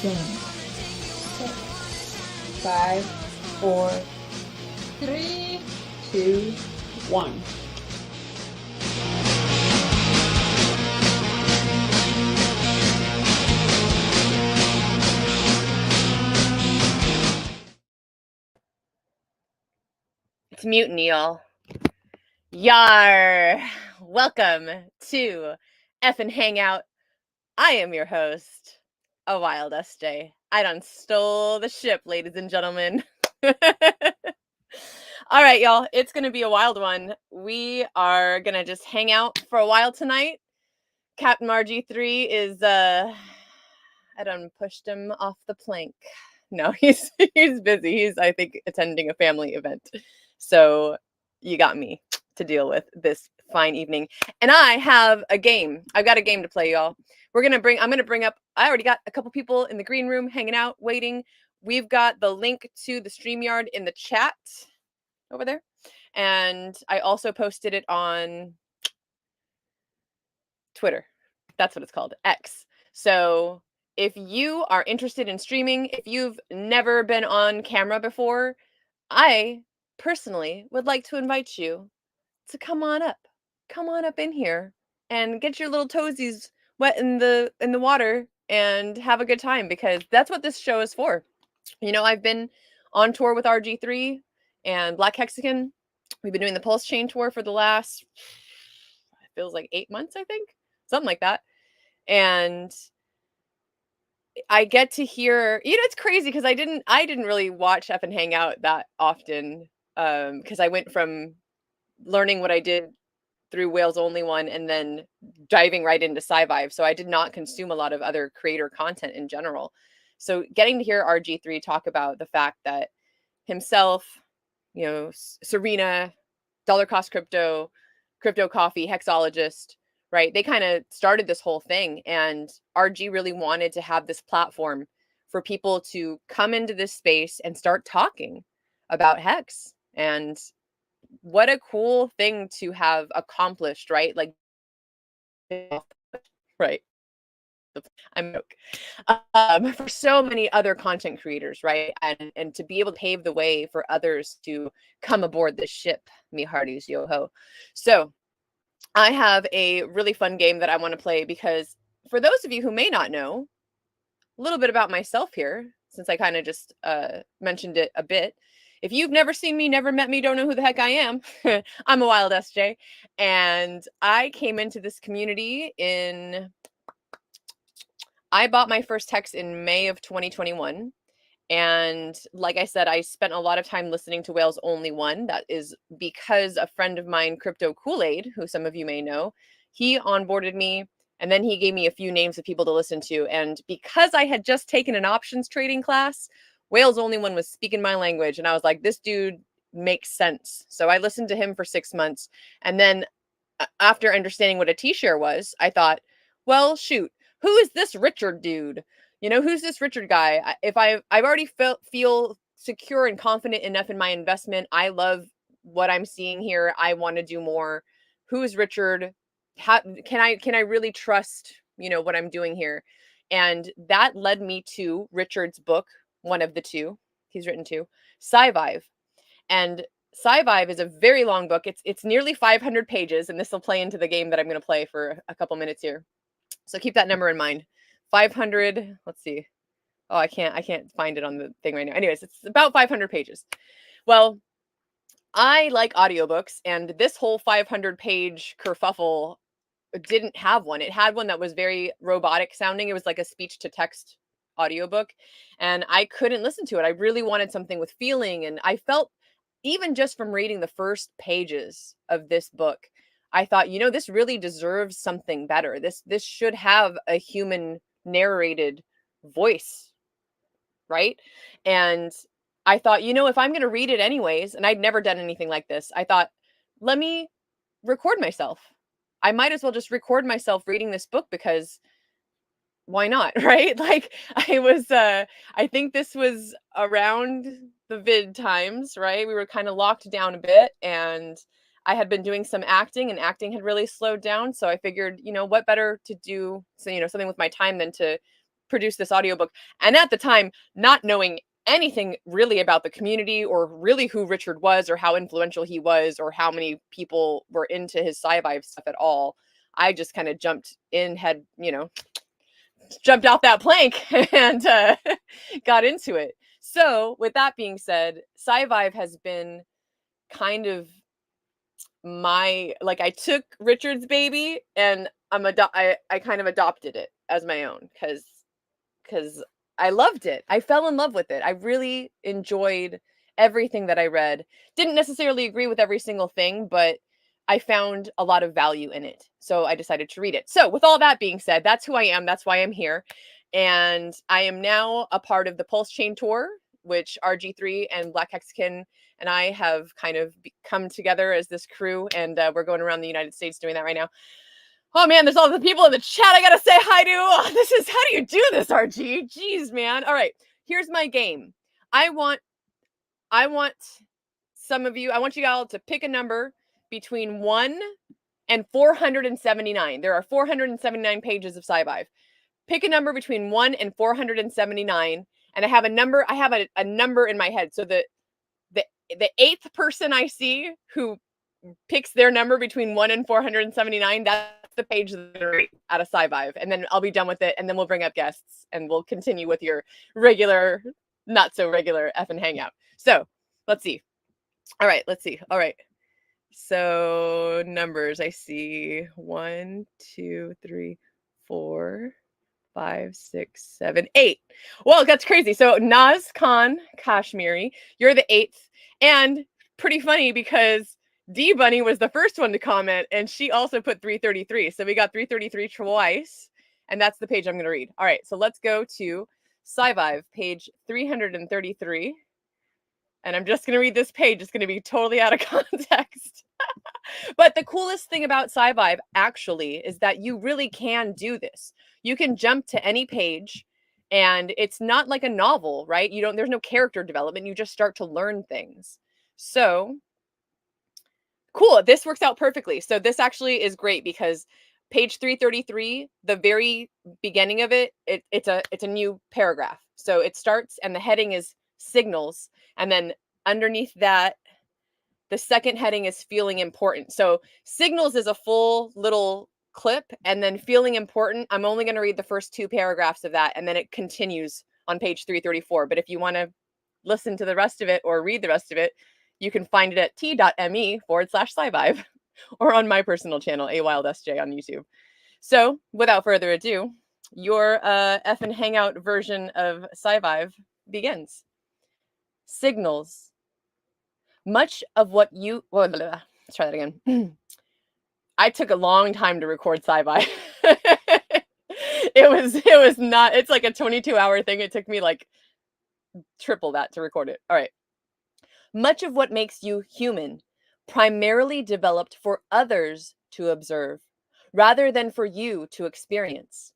7, 6, 5, 4, 3, 2, 1. It's mutiny, y'all. Yar! Welcome to FN Hangout. I am your host, a wild SJ. I done stole the ship, ladies and gentlemen. All right, y'all. It's going to be a wild one. We are going to just hang out for a while tonight. Captain RG3 is, I done pushed him off the plank. No, he's busy. He's, I think, attending a family event. So you got me to deal with this fine evening. And I have a game. I've got a game to play, y'all. I'm going to bring up, I already got a couple people in the green room hanging out, waiting. We've got the link to the StreamYard in the chat over there. And I also posted it on Twitter. That's what it's called, X. So if you are interested in streaming, if you've never been on camera before, I personally would like to invite you to come on up in here and get your little toesies wet in the water and have a good time, because that's what this show is for. You know, I've been on tour with RG3 and Black Hexican. We've been doing the Pulse Chain tour for the last, it feels like 8 months, I think, something like that. And I get to hear, you know, it's crazy because I didn't really watch FN Hangout that often, because I went from learning what I did through Wales Only One and then diving right into Svive. So I did not consume a lot of other creator content in general. So getting to hear RG3 talk about the fact that himself, you know, Serena, Dollar Cost Crypto, Crypto Coffee, Hexologist, right? They kind of started this whole thing, and RG really wanted to have this platform for people to come into this space and start talking about Hex. And what a cool thing to have accomplished, right? Like, right. I'm for so many other content creators, right? And to be able to pave the way for others to come aboard this ship, me hearties, yo ho. So I have a really fun game that I want to play, because for those of you who may not know, a little bit about myself here, since I kind of just mentioned it a bit. If you've never seen me, never met me, don't know who the heck I am, I'm a wild SJ. And I came into this community I bought my first Hex in May of 2021. And like I said, I spent a lot of time listening to Wales Only One. That is because a friend of mine, Crypto Kool-Aid, who some of you may know, he onboarded me, and then he gave me a few names of people to listen to. And because I had just taken an options trading class, Wales Only One was speaking my language. And I was like, this dude makes sense. So I listened to him for 6 months. And then after understanding what a T-share was, I thought, well, shoot, who is this Richard dude? You know, who's this Richard guy? If I've already feel secure and confident enough in my investment, I love what I'm seeing here, I want to do more. Who is Richard? How can I really trust, you know, what I'm doing here? And that led me to Richard's book, one of the two he's written two, Svive. And Svive is a very long book. It's nearly 500 pages, and this will play into the game that I'm going to play for a couple minutes here. So keep that number in mind. 500, let's see. Oh, I can't find it on the thing right now. Anyways, it's about 500 pages. Well, I like audiobooks, and this whole 500-page kerfuffle didn't have one. It had one that was very robotic sounding. It was like a speech-to-text audiobook, and I couldn't listen to it. I really wanted something with feeling, and I felt, even just from reading the first pages of this book, I thought, you know, this really deserves something better. This should have a human narrated voice, right? And I thought, you know, if I'm going to read it anyways, and I'd never done anything like this, I thought, let me record myself. I might as well just record myself reading this book, because why not, right? Like, I think this was around the vid times, right? We were kind of locked down a bit, and I had been doing some acting, and acting had really slowed down. So I figured, you know, what better to do, so, you know, something with my time than to produce this audiobook. And at the time, not knowing anything really about the community or really who Richard was or how influential he was or how many people were into his Svive stuff at all, I just kind of jumped in, jumped off that plank and got into it. So with that being said, Svive has been kind of I took Richard's baby and I kind of adopted it as my own because I loved it. I fell in love with it. I really enjoyed everything that I read. Didn't necessarily agree with every single thing, but I found a lot of value in it. So I decided to read it. So with all that being said, that's who I am. That's why I'm here. And I am now a part of the Pulse Chain Tour, which RG3 and Black Hexican and I have kind of come together as this crew. And we're going around the United States doing that right now. Oh man, there's all the people in the chat I gotta say hi to. Oh, how do you do this, RG? Jeez, man. All right, here's my game. I want some of you, I want you all to pick a number between 1 and 479. There are 479 pages of Svive. Pick a number between 1 and 479, and I have a number in my head. So the eighth person I see who picks their number between 1 and 479, that's the page that I'm gonna read out of Svive. And then I'll be done with it, and then we'll bring up guests, and we'll continue with your regular, not so regular FN Hangout. So let's see. All right, let's see. All right. So numbers, I see 1, 2, 3, 4, 5, 6, 7, 8. Well, that's crazy. So Naz Khan Kashmiri, you're the 8th. And pretty funny because D Bunny was the first one to comment, and she also put 333. So we got 333 twice, and that's the page I'm going to read. All right, so let's go to Svive, page 333. And I'm just going to read this page. It's going to be totally out of context. But the coolest thing about Svive actually is that you really can do this. You can jump to any page, and it's not like a novel, right? There's no character development. You just start to learn things. So cool. This works out perfectly. So this actually is great because page 333, the very beginning of it's a new paragraph. So it starts and the heading is signals. And then underneath that, the second heading is feeling important. So signals is a full little clip, and then feeling important, I'm only going to read the first 2 paragraphs of that, and then it continues on page 334. But if you want to listen to the rest of it or read the rest of it, you can find it at t.me/Svive or on my personal channel, AWildSJ on YouTube. So without further ado, your FN Hangout version of Svive begins. Signals. Much of what you... Well, let's try that again. I took a long time to record Svive. It was not... It's like a 22-hour thing. It took me like triple that to record it. All right. Much of what makes you human primarily developed for others to observe, rather than for you to experience.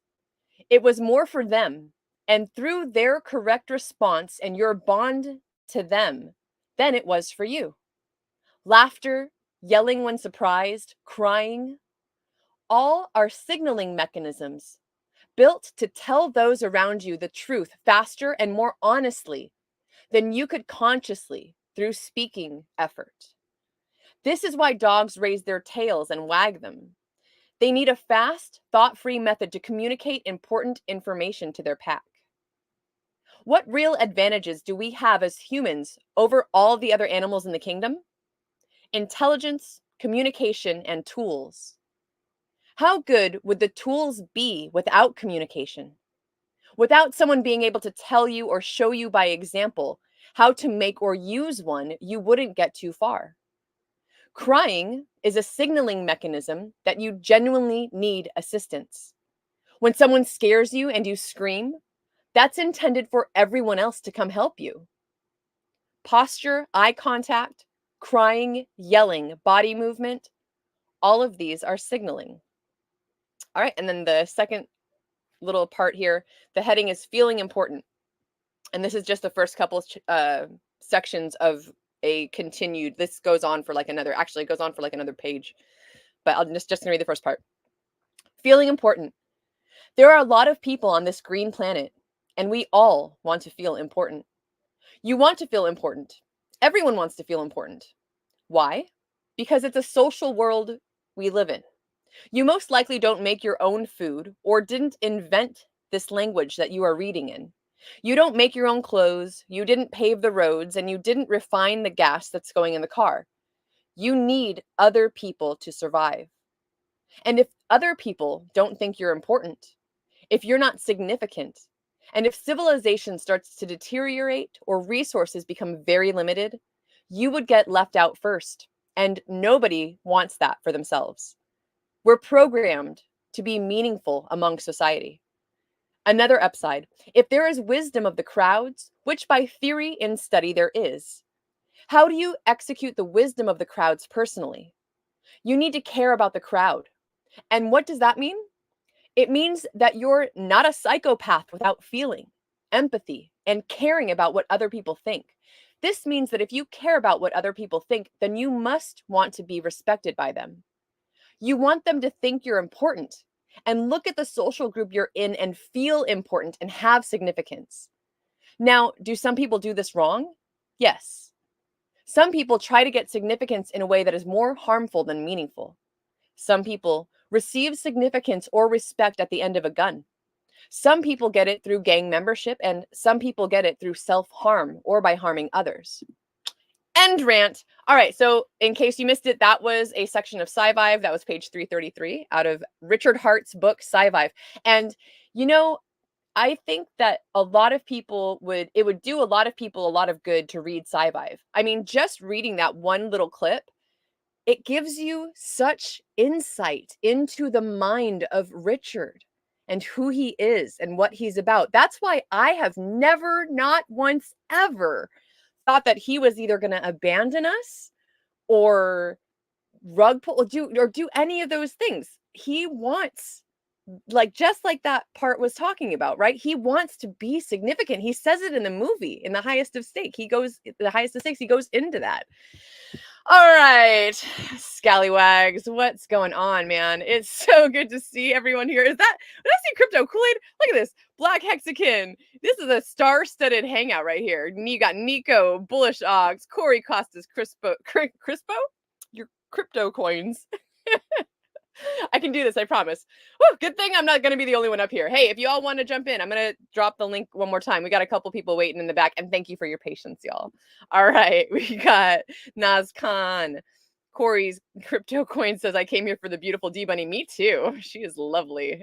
It was more for them, and through their correct response and your bond to them, than it was for you. Laughter, yelling when surprised, crying, all are signaling mechanisms built to tell those around you the truth faster and more honestly than you could consciously through speaking effort. This is why dogs raise their tails and wag them. They need a fast, thought-free method to communicate important information to their pack. What real advantages do we have as humans over all the other animals in the kingdom? Intelligence, communication, and tools. How good would the tools be without communication? Without someone being able to tell you or show you by example how to make or use one, you wouldn't get too far. Crying is a signaling mechanism that you genuinely need assistance. When someone scares you and you scream, that's intended for everyone else to come help you. Posture, eye contact, crying, yelling, body movement, all of these are signaling. All right, and then the second little part here, the heading is feeling important. And this is just the first couple sections of a continued, this goes on for like another, actually it goes on for like another page, but I'm just gonna read the first part. Feeling important. There are a lot of people on this green planet, and we all want to feel important. You want to feel important. Everyone wants to feel important. Why? Because it's a social world we live in. You most likely don't make your own food or didn't invent this language that you are reading in. You don't make your own clothes, you didn't pave the roads, and you didn't refine the gas that's going in the car. You need other people to survive. And if other people don't think you're important, if you're not significant, and if civilization starts to deteriorate or resources become very limited, you would get left out first. And nobody wants that for themselves. We're programmed to be meaningful among society. Another upside, if there is wisdom of the crowds, which by theory and study there is, how do you execute the wisdom of the crowds personally? You need to care about the crowd. And what does that mean? It means that you're not a psychopath without feeling, empathy, and caring about what other people think. This means that if you care about what other people think, then you must want to be respected by them. You want them to think you're important and look at the social group you're in and feel important and have significance. Now, do some people do this wrong? Yes. Some people try to get significance in a way that is more harmful than meaningful. Some people receive significance or respect at the end of a gun. Some people get it through gang membership, and some people get it through self-harm or by harming others. End rant. All right, so in case you missed it, that was a section of Svive. That was page 333 out of Richard Hart's book, Svive. And, you know, I think that a lot of people it would do a lot of people a lot of good to read Svive. I mean, just reading that one little clip, it gives you such insight into the mind of Richard and who he is and what he's about. That's why I have never, not once ever, thought that he was either going to abandon us or rug pull or do any of those things. He wants, like, just like that part was talking about, right? He wants to be significant. He says it in the movie, in The Highest of Stakes. The Highest of Stakes, he goes into that. All right, scallywags, what's going on, man? It's so good to see everyone here. Did I see Crypto Kool-Aid? Look at this, Black Hexican. This is a star-studded hangout right here. You got Nico, Bullish Ox, Corey Costas, Crispo, your crypto coins. I can do this, I promise. Woo, good thing I'm not going to be the only one up here. Hey, if you all want to jump in, I'm going to drop the link one more time. We got a couple people waiting in the back, and thank you for your patience, y'all. All right, we got Naz Khan. Corey's crypto coin says, I came here for the beautiful D-Bunny. Me too. She is lovely.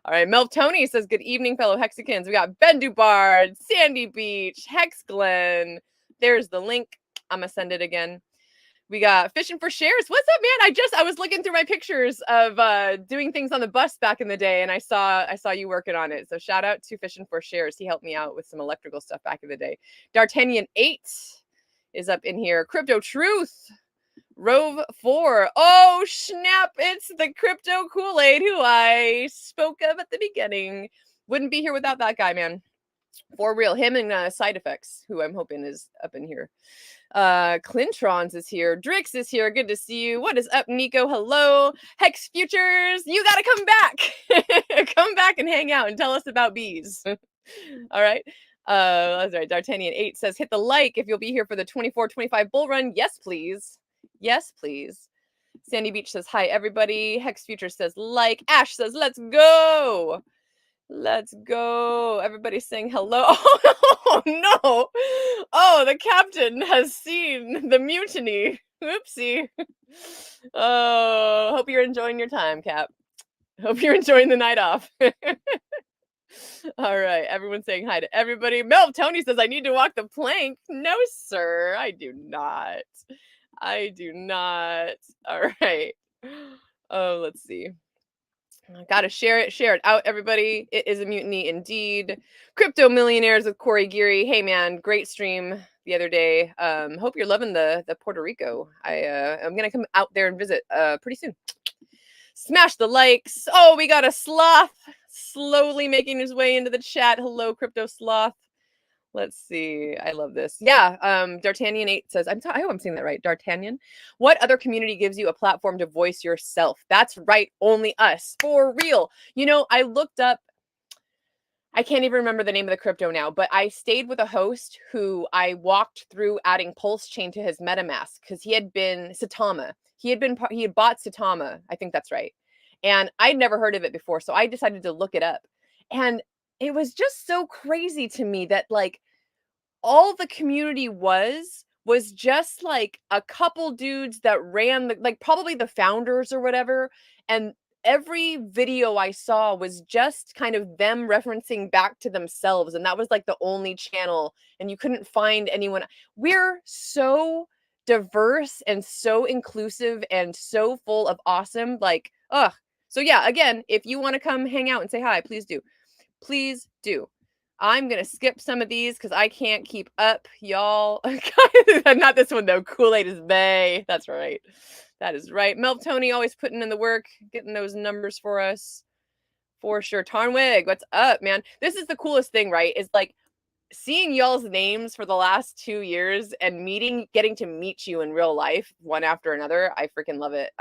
All right, Melv Tony says, good evening, fellow Hexicans. We got Ben Dubard, Sandy Beach, Hex Glen. There's the link. I'm going to send it again. We got Fishing for Shares. What's up, man? I was looking through my pictures of doing things on the bus back in the day, and I saw you working on it. So shout out to Fishing for Shares. He helped me out with some electrical stuff back in the day. D'Artagnan 8 is up in here. Crypto Truth. Rove 4. Oh, snap. It's the Crypto Kool-Aid who I spoke of at the beginning. Wouldn't be here without that guy, man. For real. Him and Side Effects, who I'm hoping is up in here. Clintrons is here. Drix is here. Good to see you. What is up, Nico? Hello. Hex Futures, you gotta come back. Come back and hang out and tell us about bees. All right. That's right. D'Artagnan 8 says, hit the like if you'll be here for the 24-25 bull run. Yes, please. Yes, please. Sandy Beach says, hi, everybody. Hex Futures says, like. Ash says, let's go. Let's go. Everybody's saying hello. Oh, no. Oh, the captain has seen the mutiny. Oopsie. Oh, hope you're enjoying your time, Cap. Hope you're enjoying the night off. All right. Everyone's saying hi to everybody. Melv Tony says, I need to walk the plank. No, sir. I do not. I do not. All right. Oh, let's see. Gotta share it out, everybody. It is a mutiny indeed. Crypto Millionaires with Corey Geary. Hey man, great stream the other day. Hope you're loving the Puerto Rico. I'm gonna come out there and visit pretty soon. Smash the likes. Oh, we got a sloth slowly making his way into the chat. Hello, Crypto Sloth. Let's see. I love this. Yeah. D'Artagnan 8 says, I hope I'm saying that right. D'Artagnan. What other community gives you a platform to voice yourself? That's right. Only us. For real. You know, I looked up, I can't even remember the name of the crypto now, but I stayed with a host who I walked through adding Pulse Chain to his MetaMask because he had been Satama. He had bought Satama. I think that's right. And I'd never heard of it before. So I decided to look it up. And it was just so crazy to me that like all the community was just like a couple dudes that ran the, like probably the founders or whatever, and every video I saw was just kind of them referencing back to themselves, and that was like the only channel, and you couldn't find anyone. We're so diverse and so inclusive and so full of awesome, like ugh. So yeah, again, if you want to come hang out and say hi, please do. Please do. I'm going to skip some of these because I can't keep up, y'all. Not this one, though. Kool-Aid is Bay. That's right. That is right. Melp Tony always putting in the work, getting those numbers for us. For sure. Tarnwig, what's up, man? This is the coolest thing, right? Is like seeing y'all's names for the last 2 years and getting to meet you in real life, one after another. I freaking love it.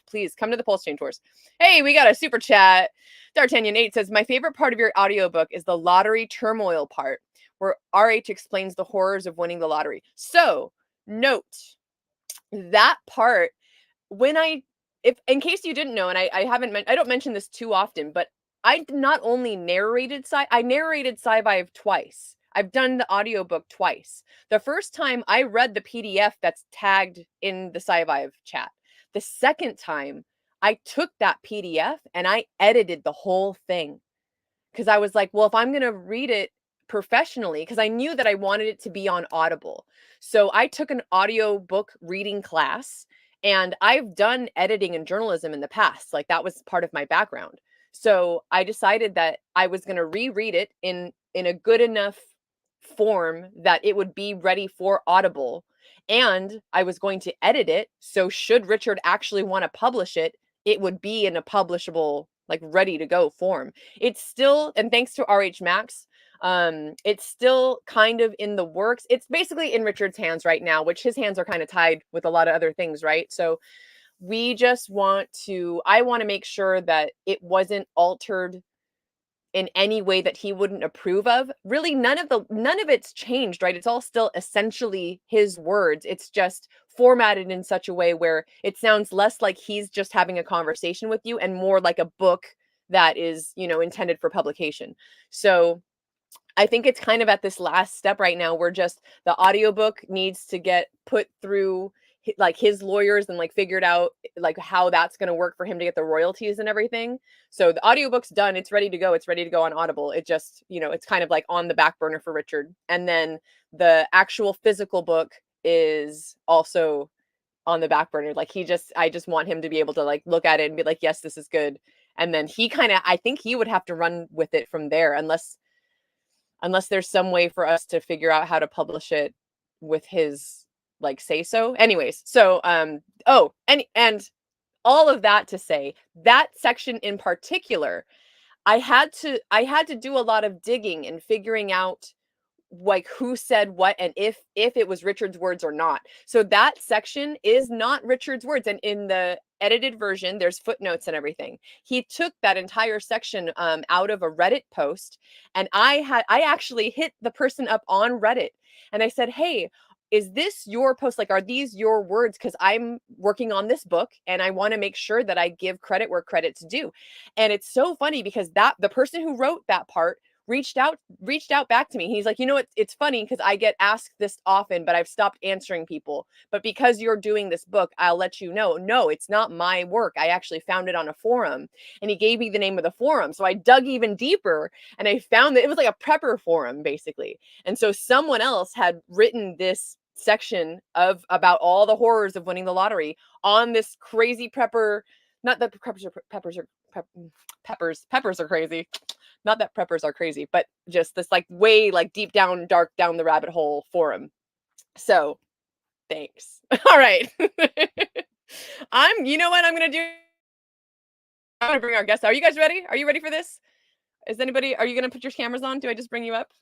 Please come to the Pulse Chain Tours. Hey, we got a super chat. D'Artagnan 8 says, my favorite part of your audiobook is the lottery turmoil part, where RH explains the horrors of winning the lottery. So, note that part if in case you didn't know, and I don't mention this too often, but I not only narrated I narrated Svive twice. I've done the audiobook twice. The first time I read the PDF that's tagged in the Svive chat. The second time I took that PDF and I edited the whole thing. Because I was like, well, if I'm going to read it professionally, because I knew that I wanted it to be on Audible. So I took an audiobook reading class, and I've done editing and journalism in the past. Like that was part of my background. So I decided that I was going to reread it in a good enough form that it would be ready for Audible. And I was going to edit it. So should Richard actually want to publish it, it would be in a publishable, like ready to go form. It's still, and thanks to RH Max, it's still kind of in the works. It's basically in Richard's hands right now, which his hands are kind of tied with a lot of other things, right? So I want to make sure that it wasn't altered in any way that he wouldn't approve of. Really, none of it's changed, right? It's all still essentially his words. It's just formatted in such a way where it sounds less like he's just having a conversation with you and more like a book that is, intended for publication. So I think it's kind of at this last step right now where just the audiobook needs to get put through like his lawyers and like figured out like how that's going to work for him to get the royalties and everything. So the audiobook's done. It's ready to go. It's ready to go on Audible. It just, it's kind of like on the back burner for Richard. And then the actual physical book is also on the back burner. Like I just want him to be able to like look at it and be like, yes, this is good. And then I think he would have to run with it from there unless there's some way for us to figure out how to publish it with his like say so. Anyways, so and all of that to say that section in particular, I had to do a lot of digging and figuring out like who said what and if it was Richard's words or not. So that section is not Richard's words, and in the edited version there's footnotes and everything. He took that entire section out of a Reddit post, and I actually hit the person up on Reddit and I said, hey, is this your post? Like, are these your words? Because I'm working on this book and I want to make sure that I give credit where credit's due. And it's so funny because the person who wrote that part reached out back to me. He's like, it's funny because I get asked this often, but I've stopped answering people. But because you're doing this book, I'll let you know. No, it's not my work. I actually found it on a forum, and he gave me the name of the forum. So I dug even deeper and I found that it was like a prepper forum basically. And so someone else had written this section about all the horrors of winning the lottery on this crazy prepper. Not that peppers are crazy. Not that preppers are crazy, but just this like way like deep down, dark down the rabbit hole forum. So thanks. All right. You know what I'm going to do? I'm going to bring our guests. Are you guys ready? Are you ready for this? Are you going to put your cameras on? Do I just bring you up?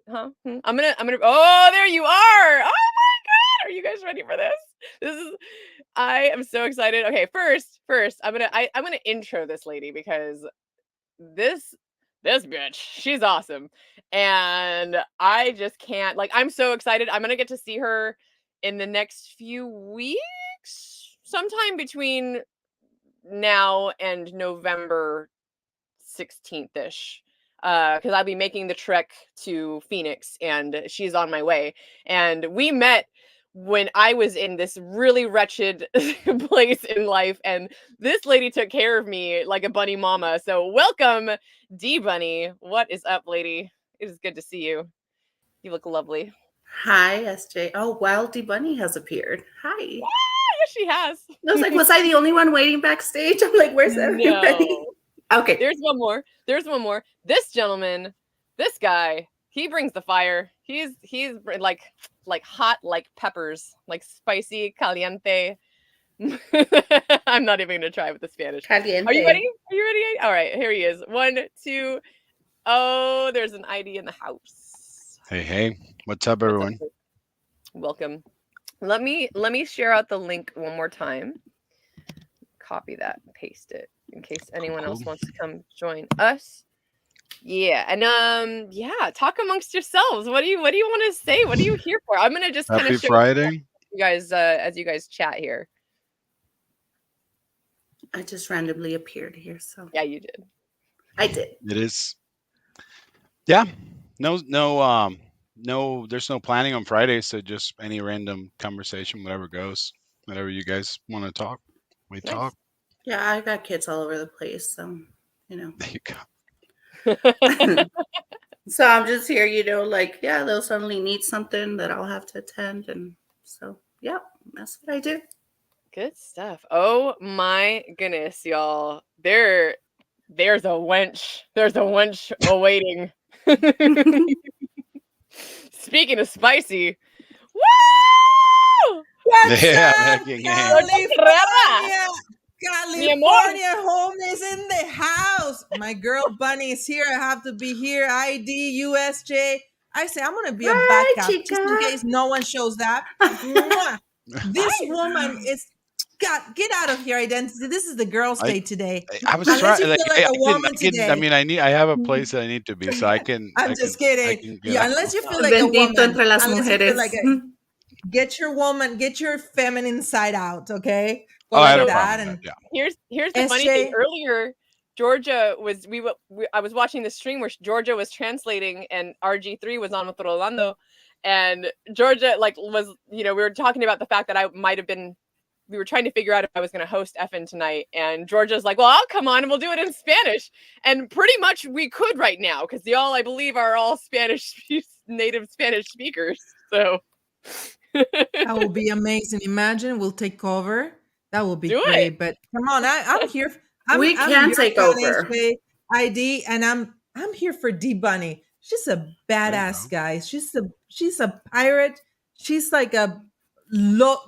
Huh? I'm gonna. Oh, there you are. Oh my God, are you guys ready for this? I am so excited. Okay, first, I'm gonna intro this lady because this bitch, she's awesome, and I just can't. Like, I'm so excited. I'm gonna get to see her in the next few weeks, sometime between now and November 16th-ish, because I'll be making the trek to Phoenix, and she's on my way. And we met when I was in this really wretched place in life, and this lady took care of me like a bunny mama. So welcome, D Bunny. What is up, lady? It is good to see you. You look lovely. Hi, SJ. Oh, Wild D Bunny has appeared. Hi. Yeah, yes, she has. I was like, was I the only one waiting backstage? I'm like, where's everybody? No. Okay. There's one more. This gentleman, this guy, he brings the fire. He's like hot like peppers, like spicy, caliente. I'm not even gonna try with the Spanish. Caliente. Are you ready? All right, here he is. 1, 2. Oh, there's an ID in the house. Hey. What's up, everyone? What's up? Welcome. Let me share out the link one more time. Copy that and paste it in case anyone else wants to come join us. Yeah, and yeah, talk amongst yourselves. What do you want to say? What are you here for? I'm gonna just kind of Happy Friday, you guys, as you guys chat here. I just randomly appeared here, so Yeah, you did. I did. It is. Yeah. No. There's no planning on Friday, so just any random conversation, whatever goes, whatever you guys want to talk, we talk. Yeah, I got kids all over the place, so There you go. So I'm just here, like, yeah, they'll suddenly need something that I'll have to attend, and so yeah, that's what I do. Good stuff. Oh my goodness, y'all. There's a wench. There's a wench awaiting. Speaking of spicy. Woo! Yeah, California home is in the house. My girl Bunny is here. I have to be here. ID, USJ. I say I'm gonna be a backup just in case no one shows up. This woman is get out of here, identity. This is the girls' day today. I was trying. I have a place that I need to be, so I can. I'm just kidding. Unless you feel like a woman. Unless you feel like get your woman, get your feminine side out, okay? Well, I had a problem with that, yeah. Here's the funny thing. Earlier, Georgia was I was watching the stream where Georgia was translating and RG3 was on with Rolando, and Georgia was we were talking about the fact that I might have been. We were trying to figure out if I was going to host FN tonight, and Georgia's like, "Well, I'll come on and we'll do it in Spanish." And pretty much we could right now because y'all, I believe, are all native Spanish speakers. So that will be amazing. Imagine we'll take over. That will be great. But come on, I'm here. We can take over. ID, and I'm here for D Bunny. She's a badass guy. She's a pirate. She's like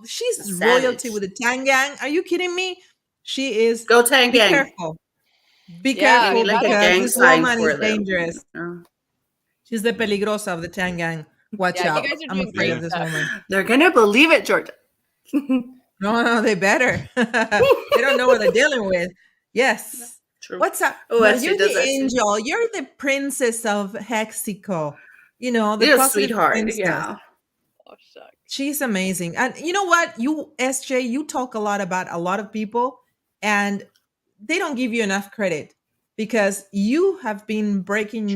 she's royalty with the Tangang. Are you kidding me? She is. Go Tangang. Be careful. Be careful because this woman is dangerous. She's the peligrosa of the Tangang. Watch out. I'm afraid of this woman. They're gonna believe it, Georgia. No, they better. They don't know what they're dealing with. Yes. True. What's up? You're the angel. You're the princess of Hexico. You're a sweetheart. Princess. Yeah. Oh, shucks. She's amazing. And you know what? SJ, you talk a lot about a lot of people, and they don't give you enough credit because you have been breaking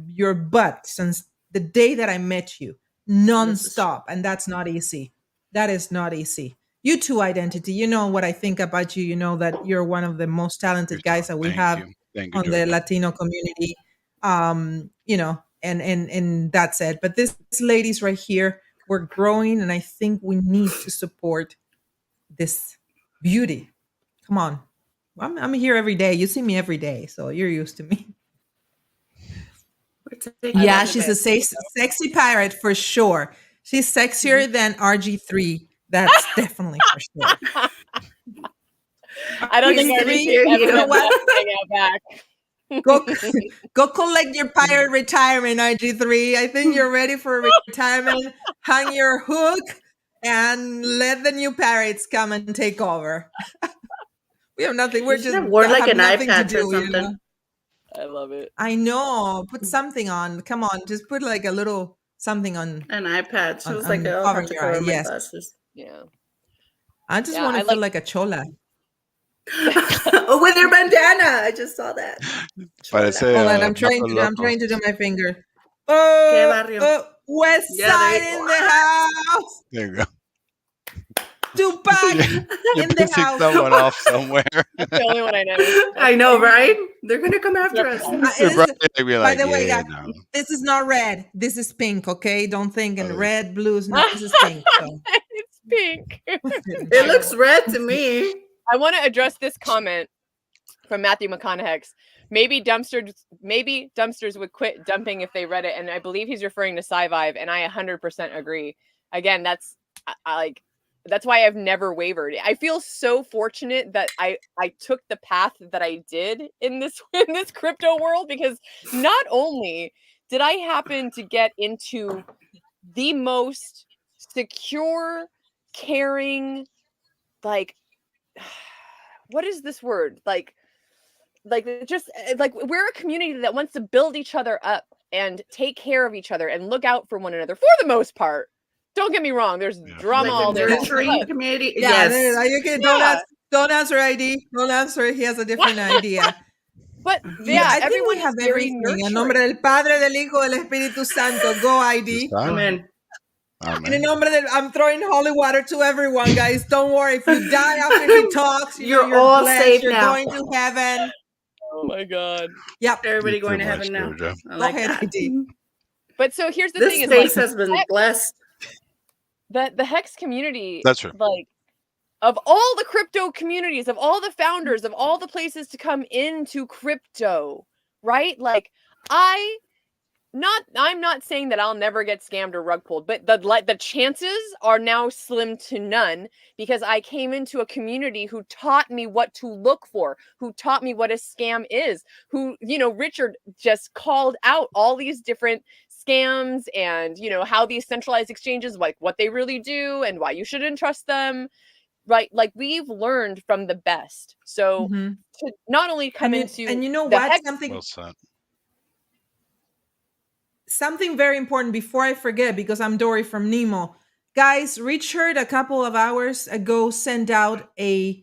your butt since the day that I met you, nonstop. And that's not easy. That is not easy. You too, identity. You know what I think about you. You know that you're one of the most talented guys that we have on the Latino community. And that's it. But this ladies right here, we're growing, and I think we need to support this beauty. Come on. I'm here every day. You see me every day, so you're used to me. Yeah, she's a sexy pirate for sure. She's sexier than RG3. That's definitely for sure. I don't think RG3 ever hang out back. Go go collect your pirate retirement, RG3. I think you're ready for retirement. Hang your hook and let the new pirates come and take over. We have nothing. We're You should just have worn like have an eye nothing to patch or do, you something. know. I love it. I know. Put something on. Come on, just put like a little something on. An eye patch. It On- was like on I'll cover have to your cover eye, my yes. glasses. Yeah. I just Yeah, want to I feel like- like a chola. Oh, with your bandana. I just saw that. Parece, Hold on, I'm trying Vato to do my finger. ¿Qué barrio? West Yeah, there Side you in go. the house. There you go. Tupac You in the pissing house. that one off somewhere. That's the only one I know. I know, right? They're gonna come after us. You're It is- probably gonna be by like, the way, yeah, guys, no. this is not red. This is pink, okay? Don't think in Oh. red, blues. No, this is pink. So. It's pink. It looks red to me. I want to address this comment from Matthew McConaughey. Maybe dumpsters would quit dumping if they read it, and I believe he's referring to Svive, and I 100% agree. Again, that's why I've never wavered. I feel so fortunate that I took the path that I did in this crypto world, because not only did I happen to get into the most secure, caring, like, what is this word? Like just like we're a community that wants to build each other up and take care of each other and look out for one another for the most part. Don't get me wrong. There's drama all Like day a long, nurturing but community. Yeah, Yes. you can, Yeah. don't answer ID. Don't answer. He has a different idea. but Yeah, I think everyone we have is very everything. En nurturing. nombre del Padre, del Hijo, del Espíritu Santo. Go ID. Amen. En nombre del, I'm throwing holy water to everyone, guys. Don't worry. If you die after he talks, You're all blessed. safe You're now. going to heaven. Oh my god. Yep. Everybody going to Too heaven now. much, Georgia. I like Go ahead, that. ID. But so here's the This thing: is space like has been blessed. the HEX community. That's true. Like, of all the crypto communities, of all the founders, of all the places to come into crypto, right? Like, I'm not saying that I'll never get scammed or rug pulled, but the chances are now slim to none, because I came into a community who taught me what to look for, who taught me what a scam is, who, Richard just called out all these different scams and, how these centralized exchanges, like what they really do and why you shouldn't trust them, right? Like, we've learned from the best. So to not only come into and you know the what? HEX, Well said. Something very important before I forget, because I'm Dory from Nemo. Guys, Richard a couple of hours ago sent out a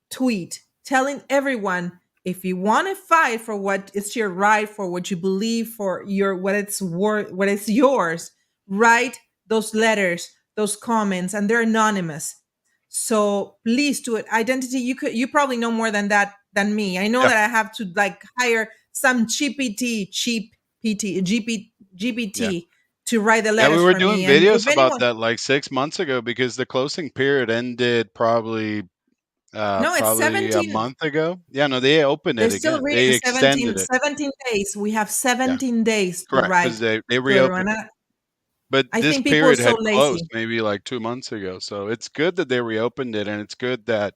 tweet telling everyone, if you want to fight for what is your right, for what you believe, for your what it's worth, what is yours, write those letters, those comments, and they're anonymous. So please do it. Identity, you probably know more than me. I know that I have to hire some GPT to write the letters. Yeah, we were for doing me. And videos if about anyone, that like 6 months ago, because the closing period ended probably no, it's probably a 17. month ago. Yeah, no, they opened They're it still again. reading They extended 17 days. We have 17 days to Correct, write. because they to reopened. everyone. But I this think people are period so had closed lazy. maybe like 2 months ago. So it's good that they reopened it, and it's good that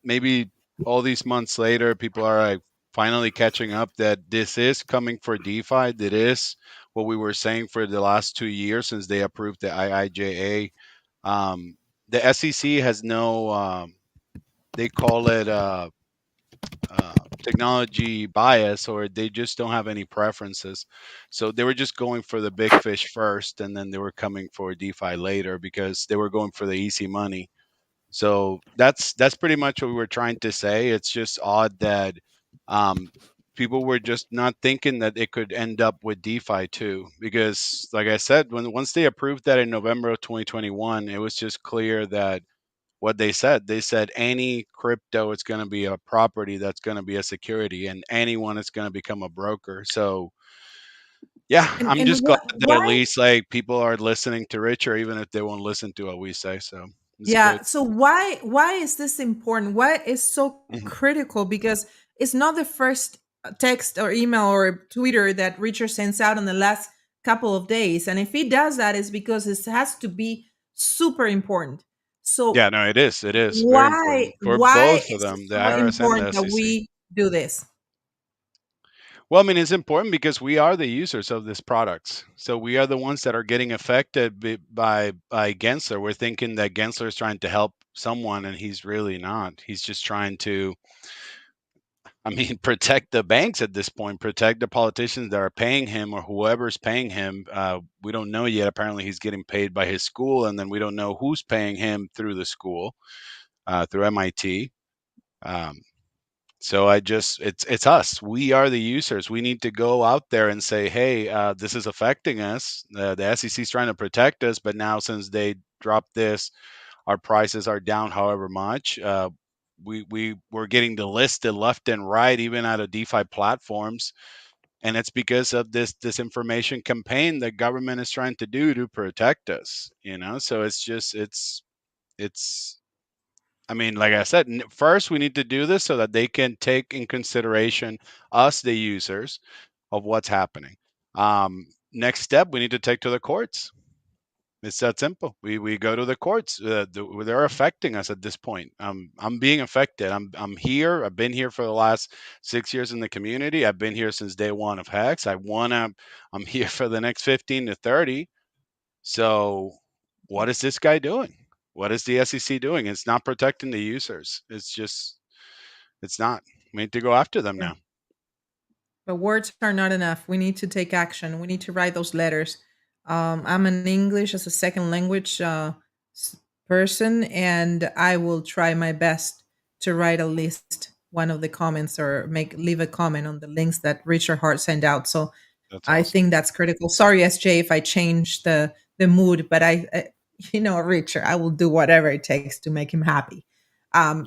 maybe all these months later, people are like finally catching up that this is coming for DeFi. That is what we were saying for the last 2 years since they approved the IIJA. The SEC has no, they call it technology bias, or they just don't have any preferences. So they were just going for the big fish first, and then they were coming for DeFi later because they were going for the easy money. So that's pretty much what we were trying to say. It's just odd that people were just not thinking that it could end up with DeFi too, because like I said, once they approved that in November of 2021, it was just clear that what they said any crypto, it's going to be a property, that's going to be a security, and anyone is going to become a broker. So yeah, I'm just glad that at least like people are listening to Richard, even if they won't listen to what we say. So it's good. So why is this important? Why is so critical? Because it's not the first text or email or Twitter that Richard sends out in the last couple of days. And if he does that, it's because it has to be super important. So yeah, no, it is. It is why very important for why both of is them, it the so IRS and important the that SEC. we do this? Well, I mean, it's important because we are the users of these products. So we are the ones that are getting affected by Gensler. We're thinking that Gensler is trying to help someone, and he's really not. He's just trying to, I mean, protect the banks at this point, protect the politicians that are paying him or whoever's paying him. We don't know yet. Apparently, he's getting paid by his school, and then we don't know who's paying him through the school, through MIT. So it's us. We are the users. We need to go out there and say, hey, this is affecting us. The SEC is trying to protect us, but now since they dropped this, our prices are down however much. We're getting delisted left and right, even out of DeFi platforms, and it's because of this disinformation campaign that government is trying to do to protect us. So it's I mean, like I said, first we need to do this so that they can take in consideration us, the users, of what's happening. Next step, we need to take to the courts. It's that simple. We go to the courts. They're affecting us at this point. I'm being affected. I'm here. I've been here for the last 6 years in the community. I've been here since day one of Hex. I'm here for the next 15 to 30. So what is this guy doing? What is the SEC doing? It's not protecting the users. It's not. We need to go after them Yeah. now. But words are not enough. We need to take action. We need to write those letters. I'm an English as a second language person, and I will try my best to write at least one of the comments or leave a comment on the links that Richard Hart sent out. So That's I awesome. think that's critical. Sorry, SJ, if I change the mood, but I Richard, I will do whatever it takes to make him happy.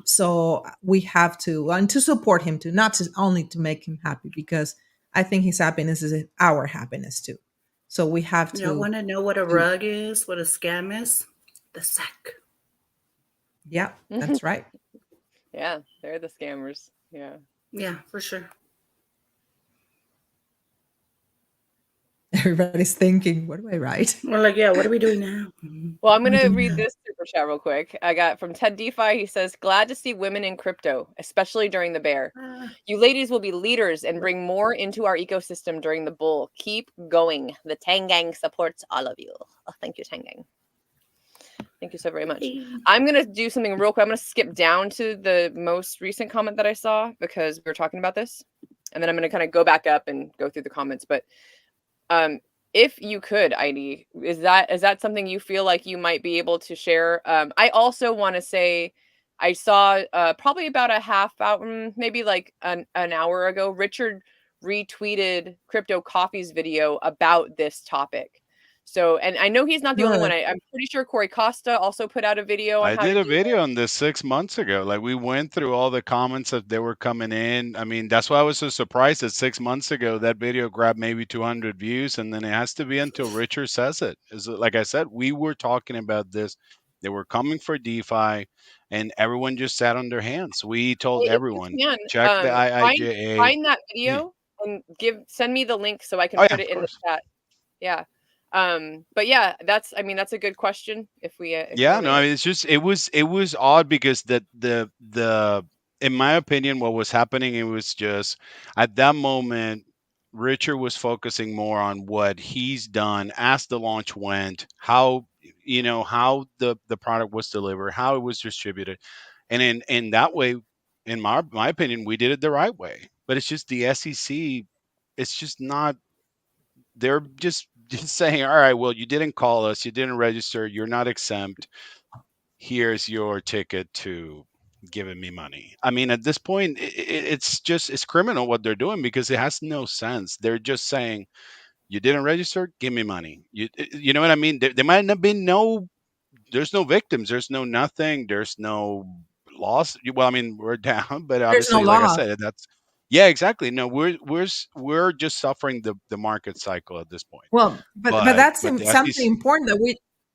So we have to, and to support him too, not only to make him happy, because I think his happiness is our happiness too. So we have You want to. to know what a rug is? What a scam is? The sack. Yeah, that's right. Yeah, they're the scammers. Yeah. Yeah, for sure. Everybody's thinking, what do I write? We're like, yeah, what are we doing now? Well, I'm going to read this super chat real quick. I got from Ted DeFi. He says, glad to see women in crypto, especially during the bear. You ladies will be leaders and bring more into our ecosystem during the bull. Keep going. The Tang Gang supports all of you. Oh, thank you, Tang Gang. Thank you so very much. I'm going to do something real quick. I'm going to skip down to the most recent comment that I saw because we were talking about this. And then I'm going to kind of go back up and go through the comments. But if you could, ID, is that something you feel like you might be able to share? I also want to say I saw probably about a half hour, maybe like an hour ago, Richard retweeted Crypto Coffee's video about this topic. So, and I know he's not the only one. I'm pretty sure Corey Costa also put out a video on I how did to a do video it. on this 6 months ago. Like we went through all the comments that they were coming in. I mean, that's why I was so surprised that 6 months ago that video grabbed maybe 200 views, and then it has to be until Richard says it. Like I said, we were talking about this. They were coming for DeFi, and everyone just sat on their hands. We told Hey, if everyone, you check the can, IIJA. find that Yeah. video and send me the link so I can Oh, put yeah, it of in the course. chat. Yeah. But yeah, that's a good question. If Yeah, we're no, I mean, it's just it was odd because the in my opinion, what was happening, it was just at that moment, Richard was focusing more on what he's done as the launch went, how how the product was delivered, how it was distributed, and in that way, in my opinion, we did it the right way. But it's just the SEC, it's just not. They're just saying, all right, well, you didn't call us, you didn't register, you're not exempt, here's your ticket to giving me money. I mean, at this point, it's criminal what they're doing because it has no sense. They're just saying, you didn't register, give me money. You know what I mean? There might have been there's no victims, there's no nothing, there's no loss. Well, I mean, we're down, but There's no obviously, like I loss. said, that's yeah, exactly. No, we're just suffering the market cycle at this point. Well, but But that's the something SEC, important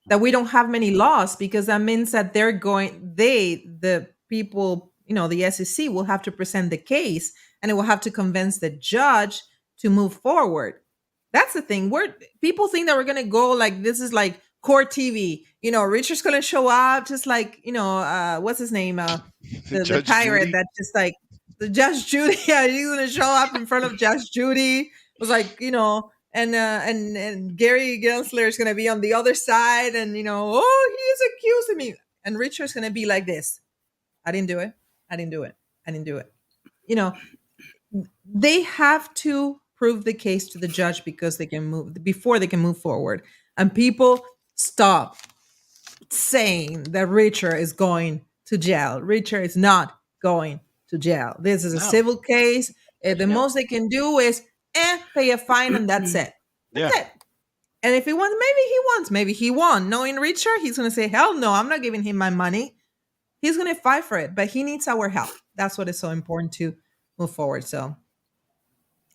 that we don't have many laws, because that means that the people, the SEC will have to present the case, and it will have to convince the judge to move forward. That's the thing. People think that we're gonna go like this is like court TV. Richard's gonna show up just like what's his name, the Judge pirate Judy. that just like the Judge Judy. Yeah, he's gonna show up in front of Judge Judy. It was like, and Gary Gensler is gonna be on the other side, and he's accusing me, and Richard's gonna be like this. I didn't do it. I didn't do it. I didn't do it. They have to prove the case to the judge before they can move forward. And people stop saying that Richard is going to jail. Richard is not going to jail. This is a civil case. The most they can do is pay a fine, and that's it. That's it. And if he wants, maybe he won. Knowing Richard, he's going to say, hell no, I'm not giving him my money. He's going to fight for it, but he needs our help. That's what is so important to move forward. So,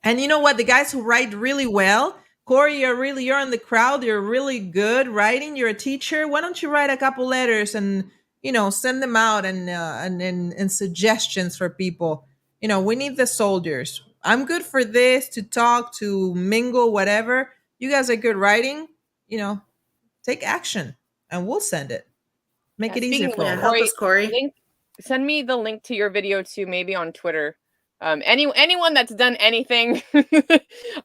and you know what? The guys who write really well, Corey, you're in the crowd. You're really good writing. You're a teacher. Why don't you write a couple letters and, send them out and suggestions for people? We need the soldiers. I'm good for this, to talk, to mingle, whatever. You guys are good writing. Take action, and we'll send it. Make it easier for us. Help us, Corey. Send me the link to your video too, maybe on Twitter. Anyone that's done anything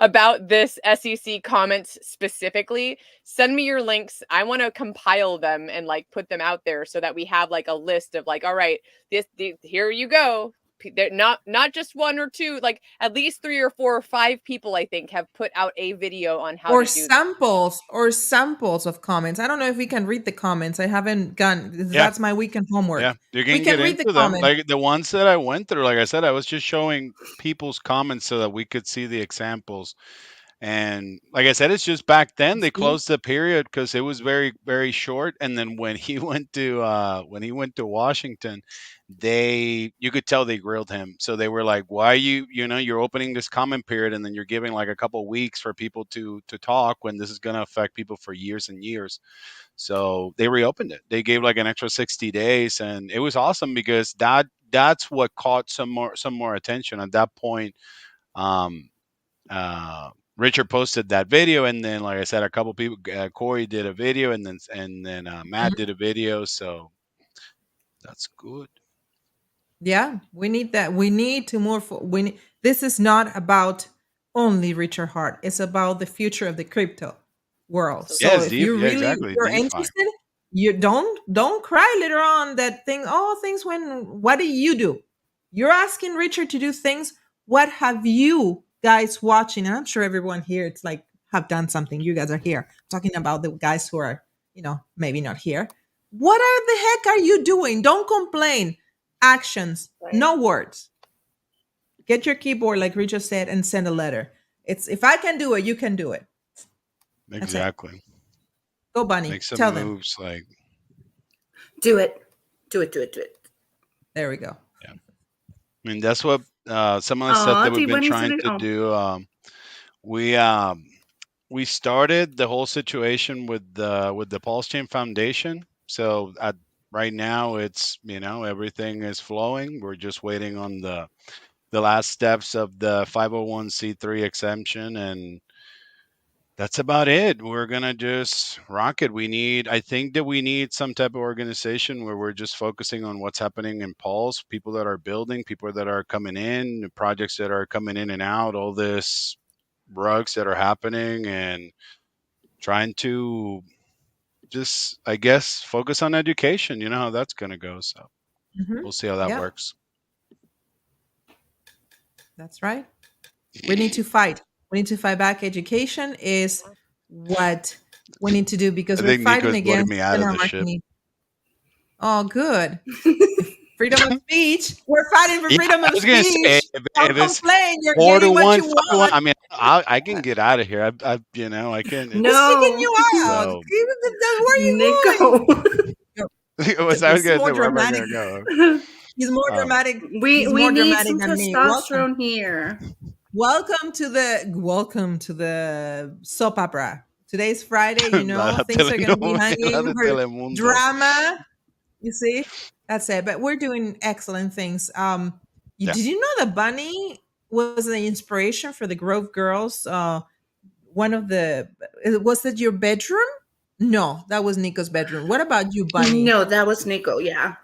about this SEC comments specifically, send me your links. I want to compile them and put them out there so that we have a list of all right, here you go. They're not just one or two, at least 3 or 4 or 5 people I think have put out a video on how to do samples of comments. I don't know if we can read the comments. I haven't gone. That's my weekend homework. Yeah, you can get read into them. Like the ones that I went through, like I said, I was just showing people's comments so that we could see the examples. And like I said, it's just back then they closed the period because it was very, very short. And then when he went to Washington, you could tell they grilled him. So they were like, why you're opening this comment period and then you're giving a couple weeks for people to talk when this is going to affect people for years and years. So they reopened it. They gave an extra 60 days, and it was awesome because that's what caught some more attention at that point. Richard posted that video, and then, like I said, a couple people, Corey did a video, and then Matt did a video. So that's good. Yeah, we need that. We need to move. This is not about only Richard Hart. It's about the future of the crypto world. So if you really are interested, you don't cry later on that things went. What do you do? You're asking Richard to do things. What have you guys watching? And I'm sure everyone here, it's have done something. You guys are here. I'm talking about the guys who are, maybe not here. What the heck are you doing? Don't complain. Actions, no words. Get your keyboard, like Richard said, and send a letter. It's if I can do it, you can do it. Exactly. Go, Bunny. Make some Tell moves, them. Do it. There we go. Yeah. I mean, that's what some of the stuff that we've been trying to do. We started the whole situation with the Pulse Chain Foundation. So right now it's everything is flowing. We're just waiting on the last steps of the 501c3 exemption, and that's about it. We're gonna just rock it. I think that we need some type of organization where we're just focusing on what's happening in Pulse, people that are building, people that are coming in, projects that are coming in and out, all this rugs that are happening, and trying to just, I guess, focus on education. You know how that's going to go. So we'll see how that works. That's right. We need to fight. We need to fight back. Education is what we need to do because we're fighting against anarchy. Oh, good. Freedom of speech. We're fighting for freedom of speech. Don't complain. You're getting what you want. I mean, I can get out of here. I can. No. Who's kicking you out? So. Where are you going? I was going to say, where am I going to go? He's more dramatic. We need some testosterone here. Welcome to the soap opera. Today's Friday. Things are going to be hanging. Drama. You see, that's it. But we're doing excellent things. Did you know that Bunny was the inspiration for the Grove Girls? Was it your bedroom? No, that was Nico's bedroom. What about you, Bunny? No, that was Nico. Yeah.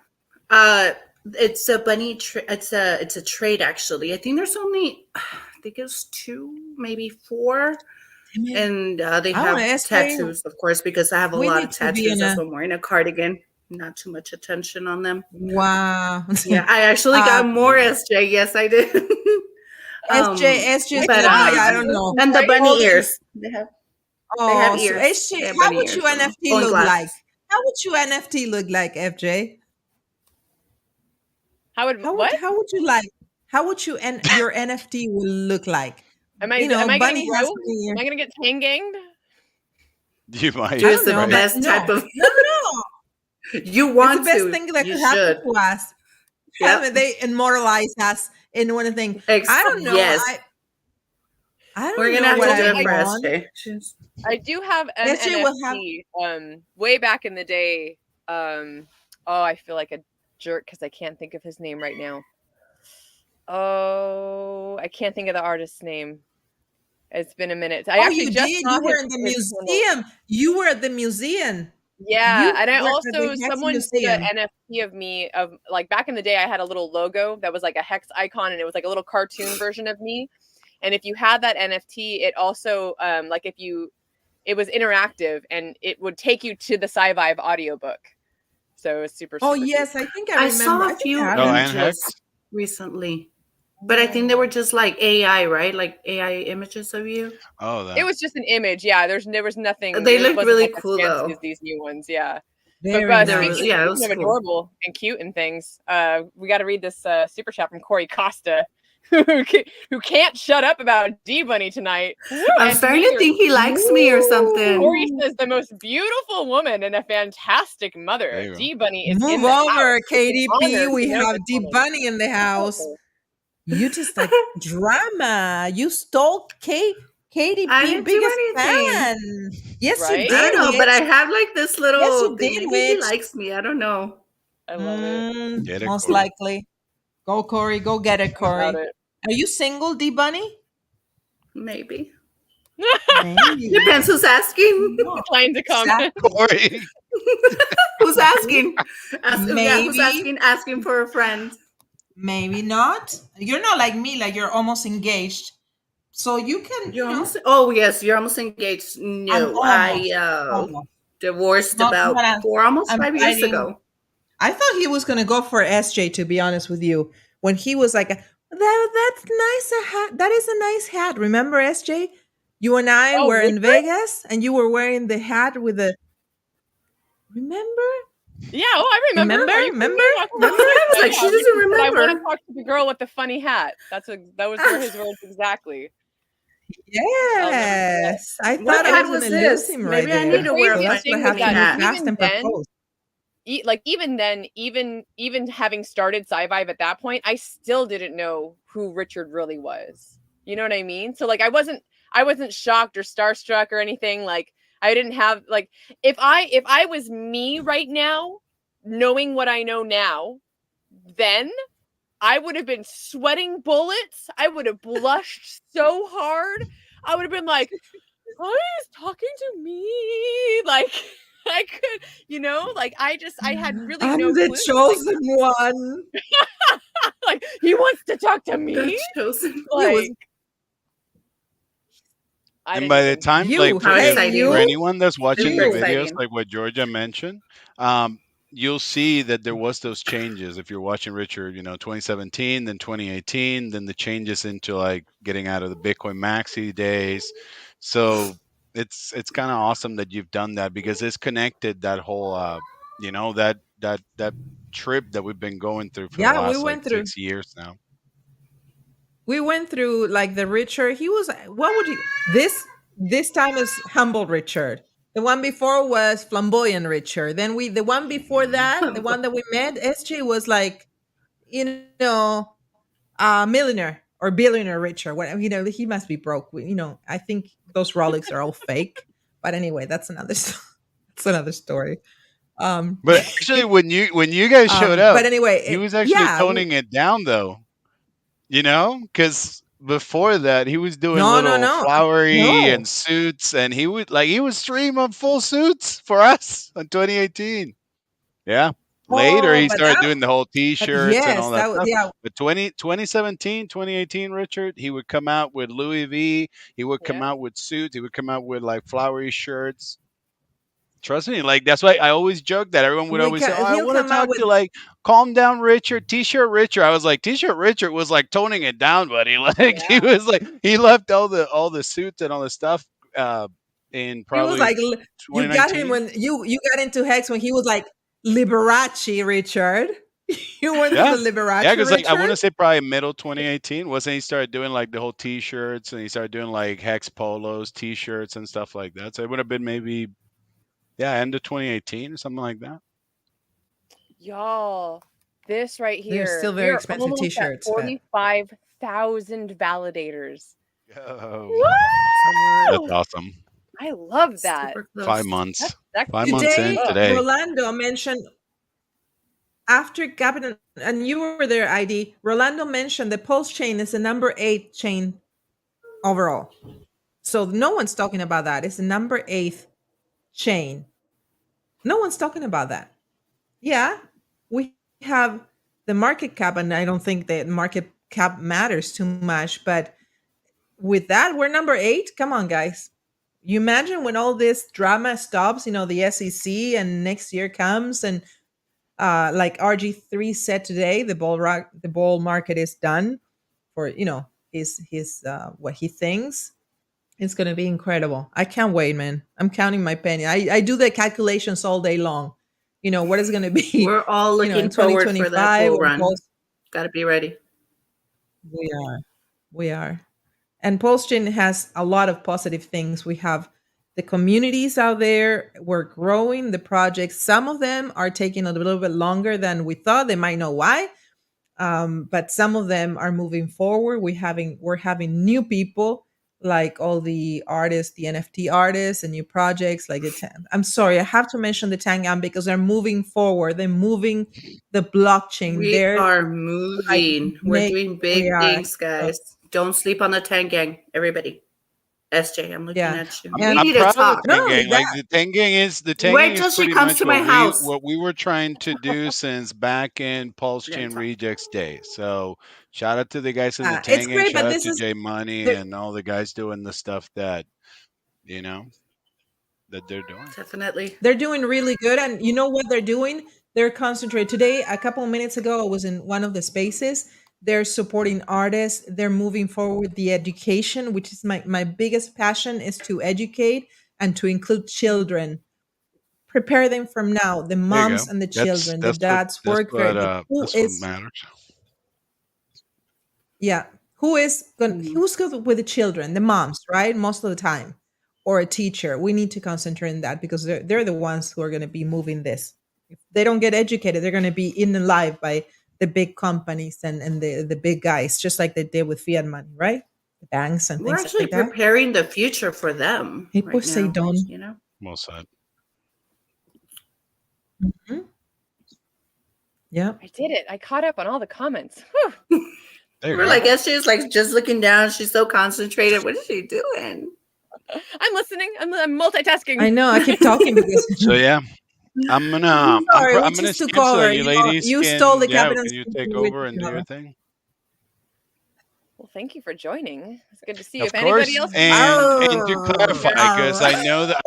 It's a bunny. It's a trade actually. I think there's only, I think it's 2, maybe 4, and they I want have to ask you. tattoos, of course, because I have a We lot need of to be tattoos. in That's a why I'm wearing a cardigan. Not too much attention on them. wow. Yeah, I actually got more Yeah. SJ. Yes, I did. SJ is But gonna be. I God, don't know. and the right? bunny Hold on. ears. They have Oh, so ears. SJ, They have how bunny would you ears. So NFT going look like? glasses. How would you NFT look like, FJ? How would what? How would you like? How would you your NFT will look like? Am I You know, am I getting Bunny has broke? bunny ear. Am I gonna get chain ganged? You might. I Just don't the know, Right. but best no, type of. no, no. You It's the want best to. thing that You could happen should. to us. Yep. They immortalize us in one thing. I don't know. Yes. I We're don't gonna know have what to do I it for want. SJ. I do have an SJ will have. NFT. Way back in the day. Oh, I feel like a jerk because I can't think of his name right now. Oh, I can't think of the artist's name. It's been a minute. I Oh, actually you just did. saw You were his in the handle. museum. You were at the museum. Yeah, and I were at also the HEX someone did Museum. an NFT of me of like back in the day. I had a little logo that was like a hex icon, and it was like a little cartoon version of me. And if you had that NFT, it also like it was interactive and it would take you to the Svive audiobook. So it was super. Oh Super yes, I think I I remember. saw I a think I few have Oh, it. and images Hex. recently, but I think they were just like AI, right? Like AI images of you. Oh, It that. was just an image. Yeah, there was nothing. They It looked wasn't really like as cool fancy though. as these new ones. Yeah. Very But There nice. was, yeah, it speaking was of cool. adorable and cute and things, we got to read this super chat from Corey Costa, who can't shut up about D Bunny tonight. I'm And starting to neither think he likes me or something. Corey says the most beautiful woman and a fantastic mother. There you go. D Bunny is in Move the house. over, It's an honor KDP. to We know have this D woman. Bunny in the house. You just like drama. You stole KDP I didn't do biggest anything. fan. Yes, Right? you I did. don't know, but I Mitch. have like this little Yes, you thing. did, Maybe he Mitch. likes me. I don't know. I love it. Get it, Most Corey. likely. Go, Corey. Go get it, Corey. About it. Are you single, D Bunny? Maybe. Maybe. Depends who's asking. Decline to comment. Corey. Who's asking? Yeah, who's Maybe. asking for a friend? Maybe not. You're not like me, like you're almost engaged. So you can, You're you know, almost. Oh yes, you're almost engaged. I'm No, almost. I Almost. divorced Not about almost I'm 5 years fighting. ago. I thought he was gonna go for SJ, to be honest with you. When he was like, that's nice a hat. That is a nice hat. Remember, SJ? You and I Oh, were in Richard? Vegas and you were wearing the hat with the remember? Yeah, oh, I remember. Remember? Are you Remember? I was like, she doesn't Richard said, I want to remember. talk to the girl with the funny hat. That was his words exactly. Yes. I What thought I hat was was gonna lose this? him right Maybe I there. need to wear a So Craziest that's thing what was happened. that You fast even and then, proposed. even then, even having started Svive at that point, I still didn't know who Richard really was. You know what I mean? So like I wasn't shocked or starstruck or anything. Like I didn't have like if I was me right now, knowing what I know now, then I would have been sweating bullets. I would have blushed so hard. I would have been like, "Oh, he's talking to me." Like I could, like I had really I'm no the clue. chosen one. Like he wants to talk to The me. chosen. Like I And didn't by the even. time, You, like How hey, exciting. for you, anyone that's watching the Super you. videos, exciting. like what Georgia mentioned, you'll see that there was those changes. If you're watching Richard, 2017, then 2018, then the changes into like getting out of the Bitcoin Maxi days. So it's kind of awesome that you've done that because it's connected that whole, that trip that we've been going through for the Yeah, we last like went through. 6 years now. We went through like the Richard. He was what would you this time is humble Richard. The one before was flamboyant Richard. Then the one before that, the one that we met, SJ was like, millionaire or billionaire Richard. Whatever, he must be broke. I think those Rolex are all fake. But anyway, that's another that's another story. But actually, when you guys showed up, but anyway, he was actually yeah. toning it down though. Because before that he was doing No, little flowery no. and suits, and he would stream on full suits for us in 2018. Yeah, Later, he but started doing the whole T-shirts and yes, all that stuff. yeah, But 2017, 2018, Richard, he would come out with Louis V. He would come Yeah. out with suits. He would come out with like flowery shirts. Trust me, like that's why I always joke that everyone would always say, "Oh, I he'll want to come out talk with to like calm down Richard, T-shirt Richard." I was like, T-shirt Richard was like toning it down, buddy. Like he was like he left all the suits and all the stuff in he was probably like you got him 2019. when you got into Hex when he was like Liberace Richard. You went to Yeah. the Liberace Yeah, because like I want Richard. to say probably middle 2018 wasn't he started doing like the whole T-shirts and he started doing like Hex polos, T-shirts and stuff like that. So it would have been maybe end of 2018 or something like that. Y'all, this right They're here. still We very are expensive almost at T-shirts, but 45,000 validators. Oh, Woo! that's awesome. I love that. Super close. 5 months. That's 5 months in today today. Rolando mentioned after Captain, and you were there, ID. Rolando mentioned the Pulse chain is the number 8 chain overall. So no one's talking about that. It's the number 8th chain. No one's talking about that. Yeah, we have the market cap, and I don't think the market cap matters too much. But with that, we're number 8. Come on, guys. You imagine when all this drama stops, the SEC and next year comes and like RG3 said today, the bull market is done for his what he thinks. It's going to be incredible. I can't wait, man. I'm counting my penny. I do the calculations all day long. What is going to be. We're all in looking forward for that 2025 bull run. Pulse, Got to be ready. we are. And PulseChain has a lot of positive things. We have the communities out there. We're growing the projects. Some of them are taking a little bit longer than we thought. They might know why, but some of them are moving forward. We're having new people, like all the artists, the NFT artists, and new projects like I'm sorry, I have to mention the Tangam because they're moving forward. They're moving the blockchain. We are moving. We're doing big things, guys. Don't sleep on the Tangang, everybody. SJ, I'm looking at you. I'm We need to proud talk. of the Tangang. Like the Tangang is pretty much to my house. what we were trying to do since back in Pulse Chain Rejects days. So shout out to the guys in the Tangang. Shout out to J Money and all the guys doing the stuff that that they're doing. Definitely. They're doing really good. And you know what they're doing? They're concentrated. Today, a couple of minutes ago, I was in one of the spaces. They're supporting artists. They're moving forward the education, which is my biggest passion, is to educate and to include children. Prepare them from now, the moms and the children, the dads work very. That's what matters. Yeah. Who's good with the children? The moms, right? Most of the time. Or a teacher. We need to concentrate on that because they're the ones who are going to be moving this. If they don't get educated, they're going to be eaten alive by the big companies and the big guys, just like they did with fiat money, right? The banks and we're things actually like that. preparing the future for them. People right say now, don't. Well said. Mm-hmm. Yeah. I did it. I caught up on all the comments. We're like, SJ is like just looking down. She's so concentrated. What is she doing? I'm listening. I'm multitasking. I know. I keep talking because. So yeah, I'm gonna skip so you ladies you stole the can captain's. you take over and do your thing. Well, thank you for joining. It's good to see you. Of if course, anybody else, and to clarify, because I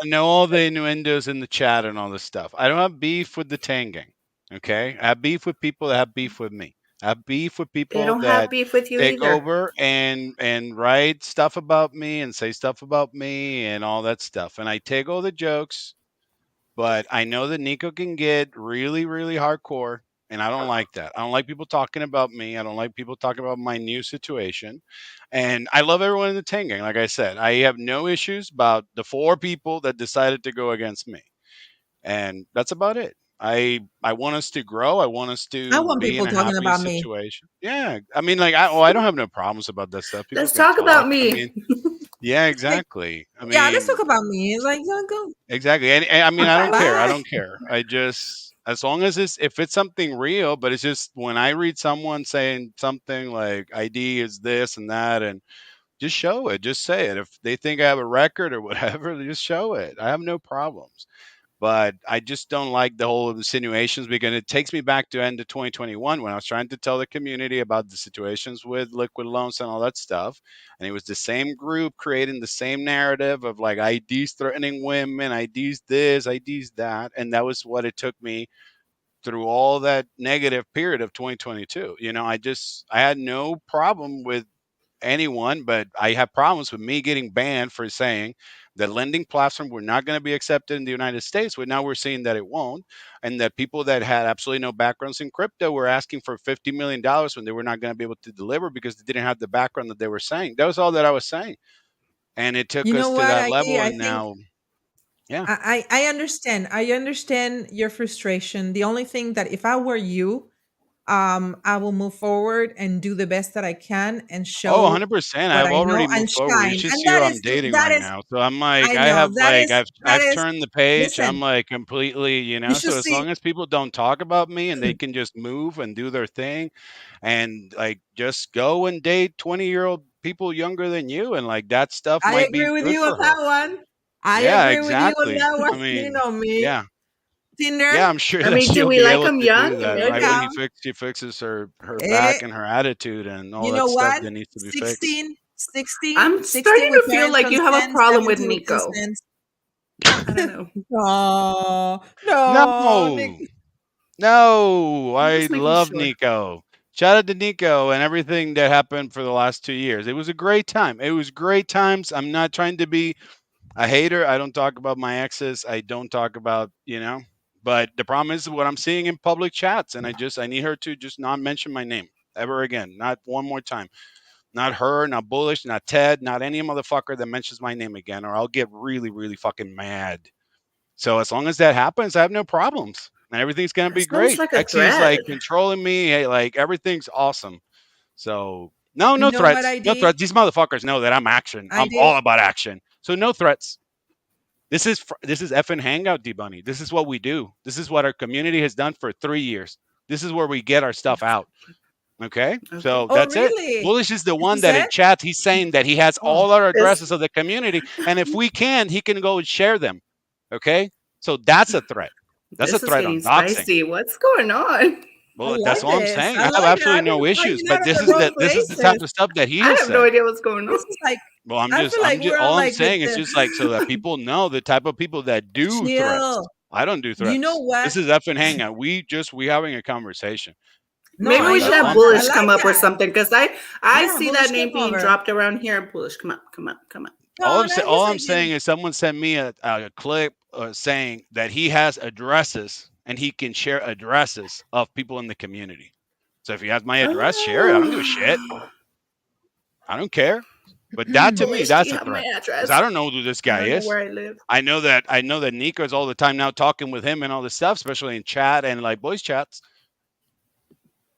know all the innuendos in the chat and all this stuff. I don't have beef with the Tangang. Okay, I have beef with people that have beef with me. I have beef with people they don't that have beef with you take either. over and write stuff about me and say stuff about me and all that stuff. And I take all the jokes, but I know that Nico can get really, really hardcore. And I don't like that. I don't like people talking about me. I don't like people talking about my new situation. And I love everyone in the Tangang. Like I said, I have no issues about the 4 people that decided to go against me. And that's about it. I want us to grow. I want us to be in a happy situation. Me. Yeah. I mean, like, I don't have no problems about that stuff. People let's talk about me. I mean, yeah, exactly. I mean, yeah, let's talk about me. Like, go. Exactly. And I mean, I don't care. I don't care. I just, as long as if it's something real, but it's just when I read someone saying something like ID is this and that, and just show it, just say it. If they think I have a record or whatever, just show it. I have no problems. But I just don't like the whole insinuations, because it takes me back to end of 2021 when I was trying to tell the community about the situations with liquid loans and all that stuff. And it was the same group creating the same narrative of like IDs threatening women, IDs this, IDs that. And that was what it took me through all that negative period of 2022. I had no problem with anyone, but I have problems with me getting banned for saying that lending platforms were not going to be accepted in the United States. But now we're seeing that it won't, and that people that had absolutely no backgrounds in crypto were asking for $50 million when they were not going to be able to deliver because they didn't have the background that they were saying. That was all that I was saying. And it took You know us to what, that ID? level. I And think now, yeah. I understand. I understand your frustration. The only thing that if I were you, I will move forward and do the best that I can and Oh, show 100%. what I've I know already and moved forward. You shine. should And see who I'm dating that right is now. So I'm like, I know that I've is turned the page. I'm listen, like completely, you should so as see long as people don't talk about me and they can just move and do their thing and like just go and date 20-year-old people younger than you, and like that stuff I might agree be with good you on for her. that one. I Yeah, agree with you on exactly. that I one. You mean, know me. yeah. Tinder, Yeah, I'm sure I that mean, do she'll we be like able them to young? do that here we right Okay. when go. she fixes her Eh, back and her attitude and all you that know stuff what? that needs to be fixed. 16, 16, I'm 16 starting with to feel parents' like you have a consent, problem with 17 with Nico. consent. I don't know. Oh, no, Nick. No. No, I'm I just making love sure. Nico. Shout out to Nico and everything that happened for the last 2 years. It was a great time. It was great times. I'm not trying to be a hater. I don't talk about my exes. I don't talk about, but the problem is what I'm seeing in public chats. And I need her to just not mention my name ever again. Not one more time. Not her, not Bullish, not Ted, not any motherfucker that mentions my name again, or I'll get really, really fucking mad. So as long as that happens, I have no problems. And everything's gonna That be sounds great. like a Xy's threat. like controlling me. Hey, like everything's awesome. So no, You no know what, threats. No ID? threats. These motherfuckers know that I'm action. I'm ID. all about action. So no threats. This is FN Hangout, D Bunny. This is what we do. This is what our community has done for 3 years. This is where we get our stuff out. Okay, Okay. so Oh, that's it. really? Bullish is the This one is that in it? chat he's saying that he has Oh, all our It's, addresses of the community, and if we can, he can go and share them. Okay, so that's a threat. That's a this is threat on getting doxing. spicy. What's going on? I Well, that's like all I'm this. saying. I I have like it. absolutely I've no been issues, finding but out in the wrong this is the type places. of stuff that he I has have no said. idea what's going This on. is like, Well, I feel like we're on all I'm like saying is just like so that people know the type of people that do threats. chill. I don't do You know threats. what? This is effing hangout. We having a conversation. No, Maybe I we should That's all have know. I'm I Bullish saying. come like up or that. something because I Yeah, see bullish that come name being over. dropped around here. Bullish, come up, come up, come up. No, no, he's All like, I'm saying is someone sent me a clip saying that he has addresses and he can share addresses of people in the community. So if he has my address, share it. I don't give a shit. Oh. I don't care. But that to me, Bullish, do that's you a have my threat because address? I don't know who this I guy don't know is. where I live. I know that Nico's all the time now talking with him and all this stuff, especially in chat and like voice chats.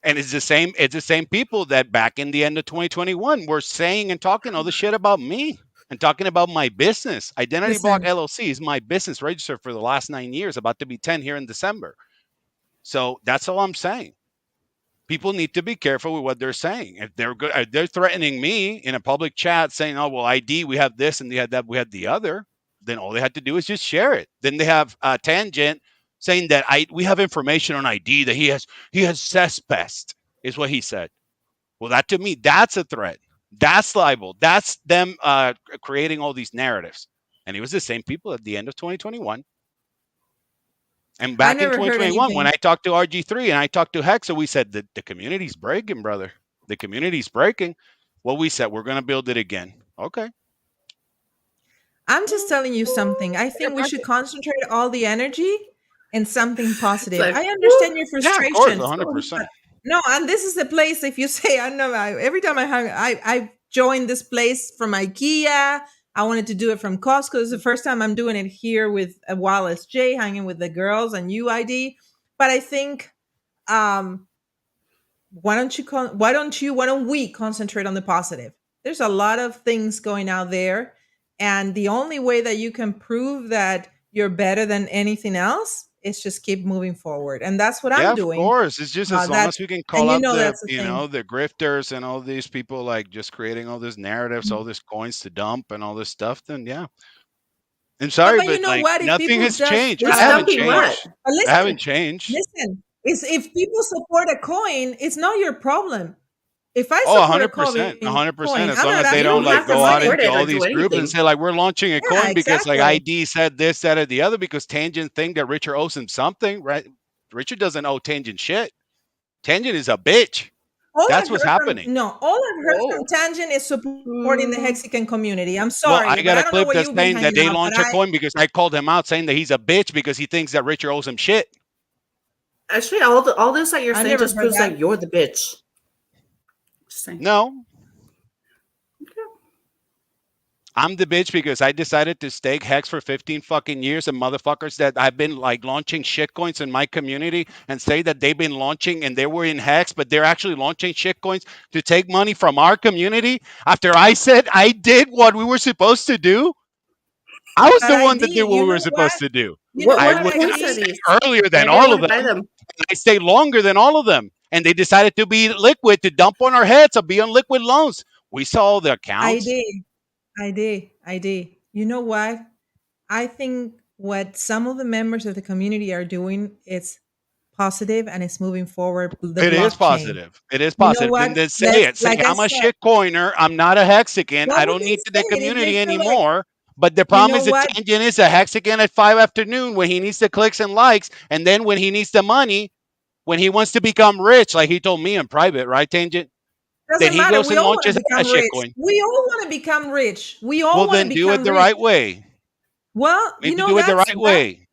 And it's the same people that back in the end of 2021 were saying and talking all the shit about me and talking about my business. Identity Block listen, LLC is my business registered for the last 9 years, about to be 10 here in December. So that's all I'm saying. People need to be careful with what they're saying. If they're good, if they're threatening me in a public chat saying, "Oh well, ID, we have this and we had that, we had the other," then all they had to do is just share it. Then they have a tangent saying that we have information on ID that he has cesspest is what he said. Well, that to me, that's a threat. That's libel. That's them creating all these narratives. And it was the same people at the end of 2021. And I back in never heard 2021, when anything. I talked to RG3 and I talked to Hexa, we said that the community's breaking, brother. The community's breaking. Well, we said we're going to build it again. Okay. I'm just telling you something. I think we should concentrate all the energy in something It's positive. like, I woo, understand your Yeah, of course, frustration. what's going 100%. on? No, and this is the place. If you say, I know, every time I joined this place from IKEA. I wanted to do it from Costco. It's the first time I'm doing it here with Wallace J, hanging with the girls and UID. But I think, um, why don't we concentrate on the positive? There's a lot of things going out there, and the only way that you can prove that you're better than anything else is just keep moving forward, and that's what Yeah, I'm of doing. course. It's just as long That's as we can and call out that's the thing. the grifters and all these people like just creating all these narratives, all these coins to dump and all this stuff, then yeah. I'm sorry, but you but know like what? If nothing people has just changed. We're I decide haven't stuck to in support, what? changed. but I haven't listen, changed. listen. Is if people support a coin, it's not your problem. If I Oh, support a 100%, 100%. As I'm long not as they You asking don't don't you like have for to go out money. support into it or all do these groups and anything. say like we're launching a Yeah, coin because like exactly. ID said this, that, or the other because Tangent think that Richard owes him something, right? Richard doesn't owe Tangent shit. Tangent is a bitch. All That's I've what's heard from happening. all I've heard from Whoa. Tangent is supporting the Mm, Hexican community. I'm Well, sorry, I but got I a don't know clip where that's you've been saying that hanging they out. But launch a coin because I called him out saying that he's a bitch because he thinks that Richard owes him shit. actually, all this that you're I saying never just heard proves that. that you're the bitch. Just saying. No, I'm the bitch because I decided to stake Hex for 15 fucking years and motherfuckers that I've been like launching shit coins in my community and say that they've been launching and they were in Hex, but they're actually launching shit coins to take money from our community after I said I did what we were supposed to do. I was But the one that did ID, what you we were know what? supposed to do. You know What I what, what would coins are ID? these? earlier than Maybe I all want of to buy them. them. I stayed longer than all of them. And they decided to be liquid to dump on our heads or be on liquid loans. We saw all the accounts. ID. You know what? I think what some of the members of the community are doing is positive and it's moving forward the It is blockchain. positive. It is You know positive. what? Then they say Let's it. Say, like I I'm a said, shit coiner. I'm not a Hexican. what I would don't they need the say if they community feel like, anymore. But the you problem know is that what? Tangent is a Hexican at 5 afternoon when he needs the clicks and likes. And then when he needs the money, when he wants to become rich, like he told me in private, right, Tangent? Then Doesn't he matter. goes We and all want to launches a become shit rich. coin. We all want to become rich. We all Well, want to then do it become the rich. right way. Well, We you need to know, do it the right way.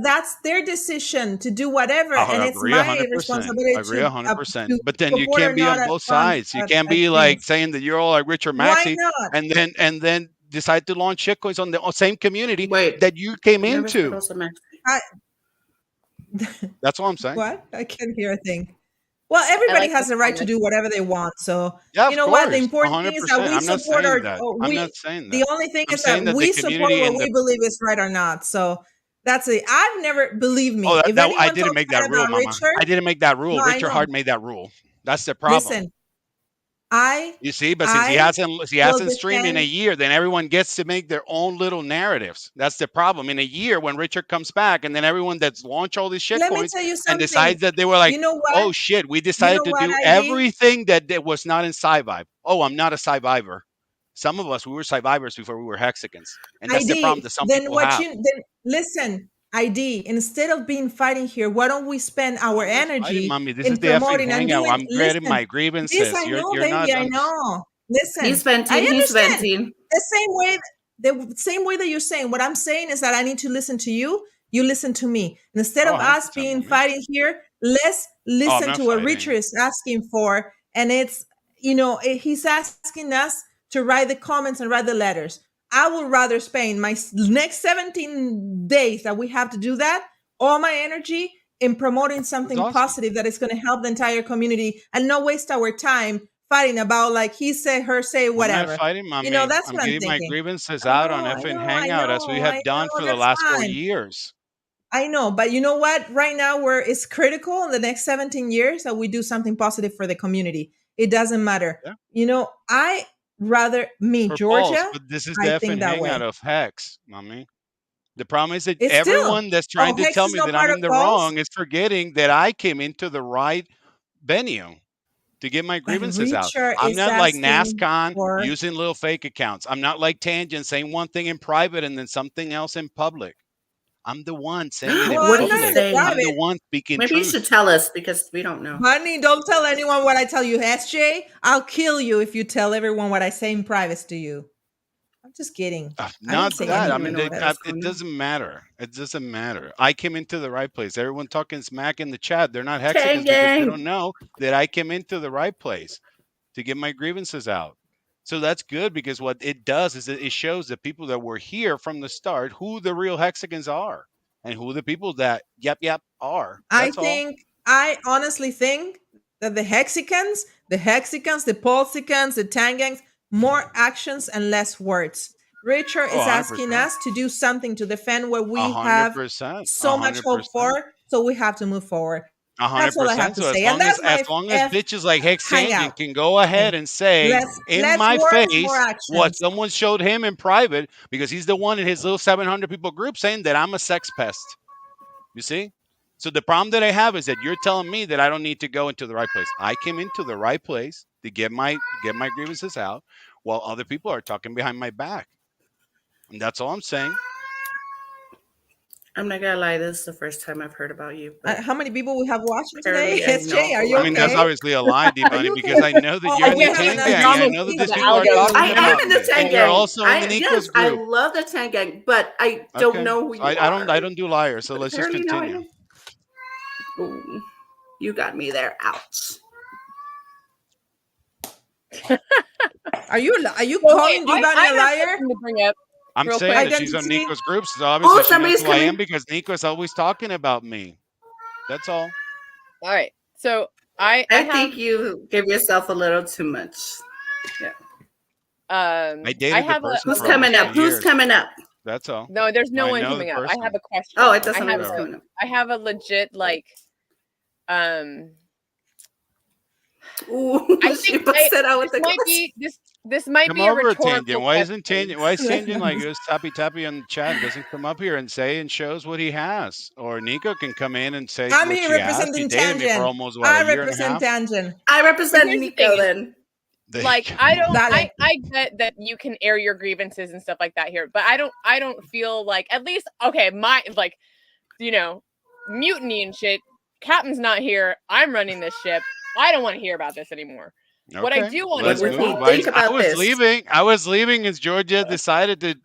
that's their decision to do whatever, and I it's agree my 100%. responsibility I agree 100%. to But then you support or can't be not on both fund sides. You can't be like things. saying that you're all like Richard Why Maxey not? and then decide to launch shitcoins on the same community Wait, that you came I never said into. also Max. I, That's all I'm saying. what? I can't hear a thing. Well, I everybody like has this the right to comment. do whatever they want. So, Yeah, you of know what? The course. important thing is that 100%. we I'm not support saying that. I'm not saying the that. only thing I'm is saying that that the we support community what and the we believe is right or not. So that's it. I've never, believe oh me, if that I anyone didn't talks make bad that rule, about mama. Richard, I didn't make that rule. no, I Richard know. Hart made that rule. That's the problem. Listen, I You see, but since I he will hasn't streamed in a defend. year, then everyone gets to make their own little narratives. That's the problem. In a year, when Richard comes back, and then everyone that's launched all these shit Let me coins tell you and something. decides that they were like, You know what? oh shit, we You decided know to what, do ID? everything that was not in Svive. Oh, I'm not a Sviver. Some of us we were Svivers before we were Hexicans, and that's the problem ID. that some Then people what have. you then listen, ID, instead of being fighting here, why don't we spend our I'm not fighting, energy mommy. This is in the effing promoting and hangout. doing, I'm getting listen, my this grievances. I know, You're baby, not. I know. He's Listen, I venting. He's understand. venting. The same way the same way that you're saying, what I'm saying is that I need to listen to you, you listen to me. And instead Oh, of 100%, us being mommy. fighting here, let's Oh, I'm listen not to what Richard fighting. is asking for. And it's, you know, he's asking us to write the comments and write the letters. I would rather spend my next 17 days that we have to do that, all my energy in promoting That's something awesome. positive that is going to help the entire community and not waste our time fighting about like he said, her say, I'm not whatever. fighting, You know, mommy. that's I'm what I'm getting my thinking. grievances out on effing Hangout as we have I done know, for the that's last 4 fine. years. I know, but you know what? Right now, where it's critical in the next 17 years that we do something positive for the community. It doesn't matter. Yeah, You know, I rather me, for Pauls, Georgia, but this is the I effing think that Hangout way. of Hex, mommy. The problem is that It's still, everyone that's trying oh, to Hex tell is me not that I'm part of in the Pulse, wrong is forgetting that I came into the right venue to get my but grievances out. Richard I'm is not like asking NASCON for, using little fake accounts. I'm not like Tangent saying one thing in private and then something else in public. I'm the one saying it in well, What I'm did he not in public. the say? I'm the private. one speaking Maybe you should truth. tell us because we don't know. Honey, don't tell anyone what I tell you, SJ. I'll kill you if you tell everyone what I say in private to you. I'm just kidding. I Not didn't say I that. don't I even mean, anything. know what that was it going on. doesn't matter. It doesn't matter. I came into the right place. Everyone talking smack in the chat. They're not Tang Hexicans because they gang. don't know that I came into the right place to get my grievances out. So that's good because what it does is it shows the people that were here from the start who the real Hexicans are and who the people that yep are. That's all. I honestly think that the Hexicans, the Pulsicans, the Tangangs, more actions and less words. Richard Oh, is asking 100%. us to do something to defend what A we hundred have percent. so much hope 100%. for, so we have to move forward. That's all I have 100%. to So say. And that's as my long as F bitches like Hex Engine hangout. can go ahead Okay. and say in Less my words, more face what actions. someone showed him in private, because he's the one in his little 700 people group saying that I'm a sex pest. You see? So the problem that I have is that you're telling me that I don't need to go into the right place. I came into the right place to get my grievances out, while other people are talking behind my back. And that's all I'm saying. I'm not gonna lie, this is the first time I've heard about you, but How many people we have watching today? apparently I know SJ, a are whole you I lot mean, that's okay? more. obviously a lie, D Are Bunny, you because okay? I know that Oh, you're oh, in we the have Tan another Gang. I drama know that queen, these the people are alligator talking I queen. am about in the me. 10 And you're gang. also in the Nico's Yes, I group. love the 10 gang, but I don't Okay. know who So you are. I don't do liars, so But let's just apparently now I continue. do. Ooh, you got me there. Ouch. Are you So wait, calling Divani I a have liar? something to bring up I'm real saying quick. that she's on Identity? Nico's group, so Oh, obviously she knows somebody's who I am coming. because Nico's always talking about me. That's all. All right. So I I have think you give yourself a little too much. Yeah. I I dated the have person Who's for a coming almost 2 up? question. Who's years. coming up? That's all. No, there's So no I one know the coming up. I have person. a question. Oh, I thought I somebody have was No. coming up. I have a legit like Ooh, I she think busted out with this the might glass. be this might Come be a over, Tangent. rhetorical Why isn't question. Tangent? Why is Tangent like just tappy on the chat and doesn't come up here and say and shows what he has? Or Nico can come in and say I'm what here she has. She representing dated me for Tangent. almost what, a I year and a represent half. Tangent. I So represent here's the Nico thing: then. There like you go. Dale. I get that you can air your grievances and stuff like that here, but I don't feel like, at least, okay, my, like, you know, mutiny and shit. Captain's not here. I'm running this ship. I don't want to hear about this anymore. What I Okay, do want to What let's hear would he move. about think is, about I was this? leaving. I was leaving as Georgia decided to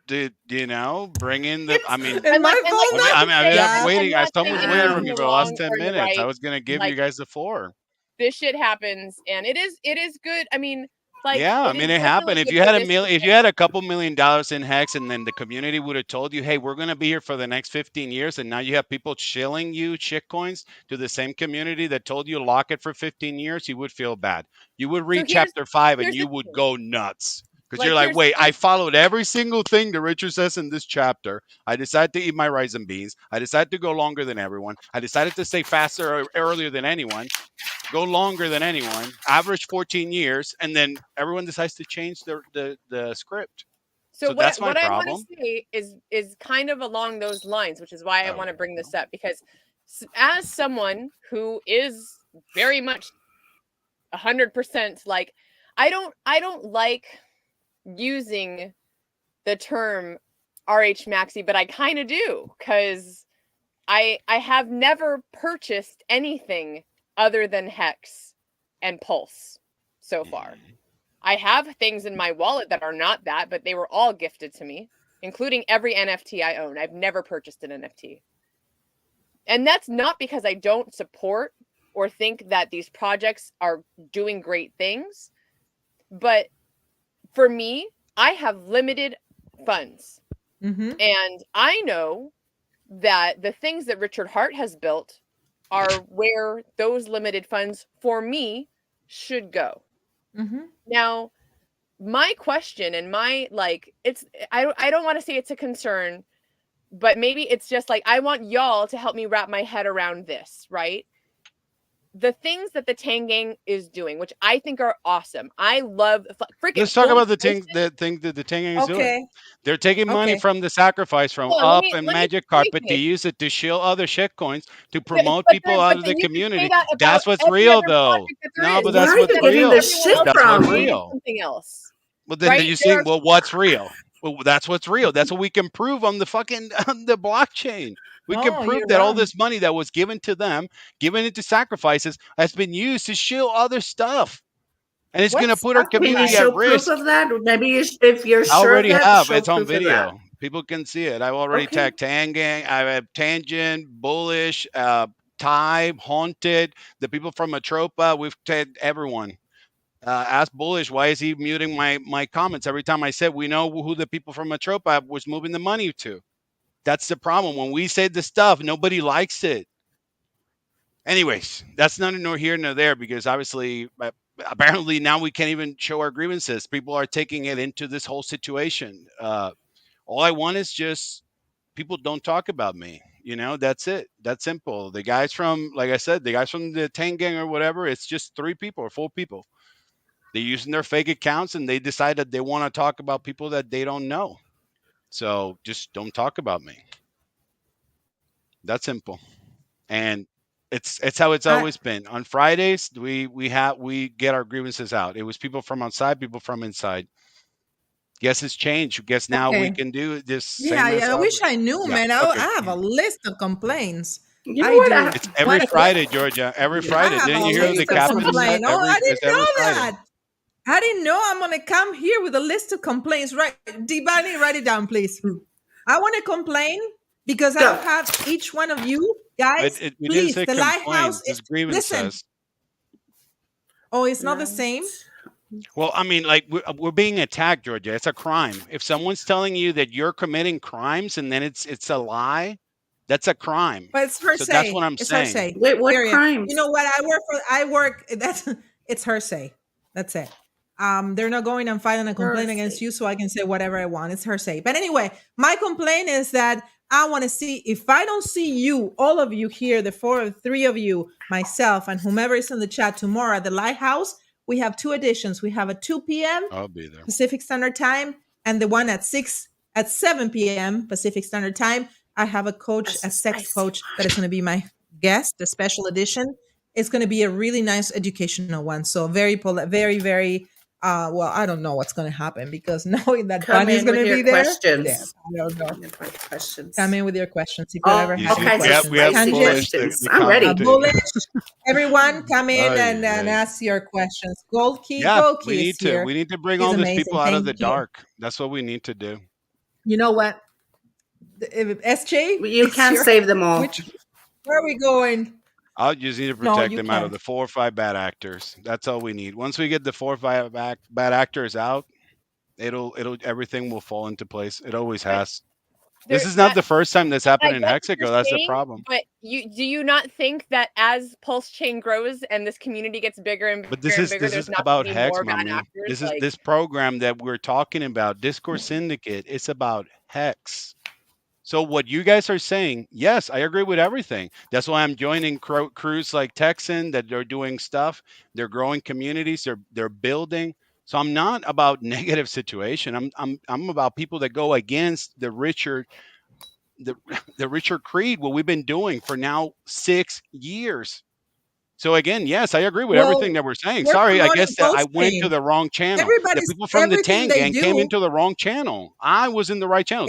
bring in the. I mean, And my and like, fault not now? to say, I'm Yeah. waiting. not saying Someone's waiting for anybody's in me the for the last wrong 10 or in the minutes. I right. was gonna give you Like, guys the floor. this shit happens, and it is good. I mean, like, Yeah, I it is mean it happened. definitely If good you for had this to if you had a couple $1 million in Hex, and then the community would have told you, "Hey, we're going to be here for the next 15 years," and now you have people shilling you shit coins to the same community that told you lock it for 15 years, you would feel bad. You would So read chapter 5 and here's you the would thing. go nuts because you're Like, like, "Wait, I followed every single thing that Richard says in this chapter. I decided to eat my rice and beans. I decided to go longer than everyone. I decided to say faster or earlier than anyone." Go longer than anyone, average 14 years, and then everyone decides to change the script. So So that's my what I want to problem. say is kind of along those lines, which is why I Oh, want to bring this up, because as someone who is very much 100% like, I don't like using the term RH Maxi, but I kind of do, because I have never purchased anything other than Hex and Pulse so far. I have things in my wallet that are not that, but they were all gifted to me, including every NFT I own. I've never purchased an NFT. And that's not because I don't support or think that these projects are doing great things, but for me, I have limited funds. Mm-hmm. And I know that the things that Richard Hart has built are where those limited funds for me should go. Mm-hmm. Now, my question and my, like, it's, I don't want to say it's a concern, but maybe it's just like, I want y'all to help me wrap my head around this, right? The things that the Tangang is doing, which I think are awesome. I love freaking. let's talk about the thing that the Tangang is doing. Okay. They're taking money Okay. from the sacrifice from Hold on, Up and let me Magic finish Carpet to it. use it to shill other shit coins to But, promote but, people then, out but of then the you can say community. that about That's what's every real, other though. project that there No, is. but Where that's are what's you Because getting real. this everyone shit else That's is what's from? creating real. something else, Well, then right? you're There saying, are, well, what's real? Well, that's what's real. That's what we can prove on the fucking on the blockchain. We can No, prove you're that all wrong. this money that was given to them, given into sacrifices, has been used to shill other stuff. And it's What going to put our Can you community sacrifice? at show proof risk. of that? Maybe if you're I sure of already that, have. show It's on proof of that. video. People can see it. I've already Okay. tagged Tangang. I have Tangent, Bullish, Time, Haunted, the people from Atropa. We've tagged everyone. Ask Bullish, why is he muting my comments every time I said we know who the people from Atropa was moving the money to? That's the problem. When we say the stuff, nobody likes it. Anyways, that's neither nor here nor there, because obviously, apparently now we can't even show our grievances. People are taking it into this whole situation. All I want is just people don't talk about me. You know, that's it. That's simple. The guys from, like I said, the guys from the Tank Gang or whatever, it's just 3 people or 4 people. They're using their fake accounts and they decide that they want to talk about people that they don't know. So just don't talk about me. That's simple. And it's how it's I, always been. On Fridays, we get our grievances out. It was people from outside, people from inside. Guess it's changed. Guess now we okay. can do this Yeah, same as I wish always. I knew, Yeah. man. Okay. I have a list of complaints. You know I what? do. It's every But Friday, Georgia. Every Yeah. Friday. I have Didn't a you hear what the list of captain said? complaints. Oh, I It's didn't every know Friday. that. I didn't know I'm gonna come here with a list of complaints. Right, Dibani, write it down, please. I want to complain because Go. I've had each one of you guys. We didn't Please, say the lighthouse. complaints. It's Listen. grievances. Oh, it's not the same. Well, I mean, like we're being attacked, Georgia. It's a crime. If someone's telling you that you're committing crimes and then it's a lie, that's a crime. But it's her So say. that's what I'm It's saying. her say. Wait, what Period. crimes? You know what? I work. That's it's her say. That's it. They're not going and filing a complaint Her against say. you, so I can say whatever I want. It's her say. But anyway, my complaint is that I want to see if I don't see you, all of you here, the 3 of you, myself, and whomever is in the chat tomorrow at the Lighthouse. We have 2 editions. We have a 2 p.m. I'll be there. Pacific Standard Time, and the one at 7 p.m. Pacific Standard Time. I have a coach, a sex coach, that is going to be my guest, the special edition. It's going to be a really nice educational one. So very, very. Well, I don't know what's going to happen because knowing that Bunny's going to be there. Questions. Yeah, I don't know. Questions. Come in with your questions if you ever have any questions. We have bullish questions. I'm ready. Bullish. Everyone, come in and Ay. ask your questions. Gold Key, Yeah, Gold we Key need is to. here. We need to bring He's all these amazing. people out of Thank the you. dark. That's what we need to do. You know what? SJ? You can't save them all. Where are we going? I'll just need to No, protect you them out of can't. the 4 or 5 bad actors. That's all we need. Once we get the 4 or 5 bad actors out, everything will fall into place. It always has. This is not the first time this happened in Hexico. That's the problem. But do you not think that as Pulse Chain grows and this community gets bigger and bigger But this is about Hex, mommy. This is this program that we're talking about, Discourse Syndicate. It's about Hex. So what you guys are saying, yes, I agree with everything. That's why I'm joining crews like Texan that they're doing stuff. They're growing communities. They're building. So I'm not about negative situation. I'm about people that go against the richer creed, what we've been doing for now 6 years. So again, yes, I agree with everything that we're saying. Sorry, I guess that I went to the wrong channel. The people from the Tank Gang came into the wrong channel. I was in the right channel.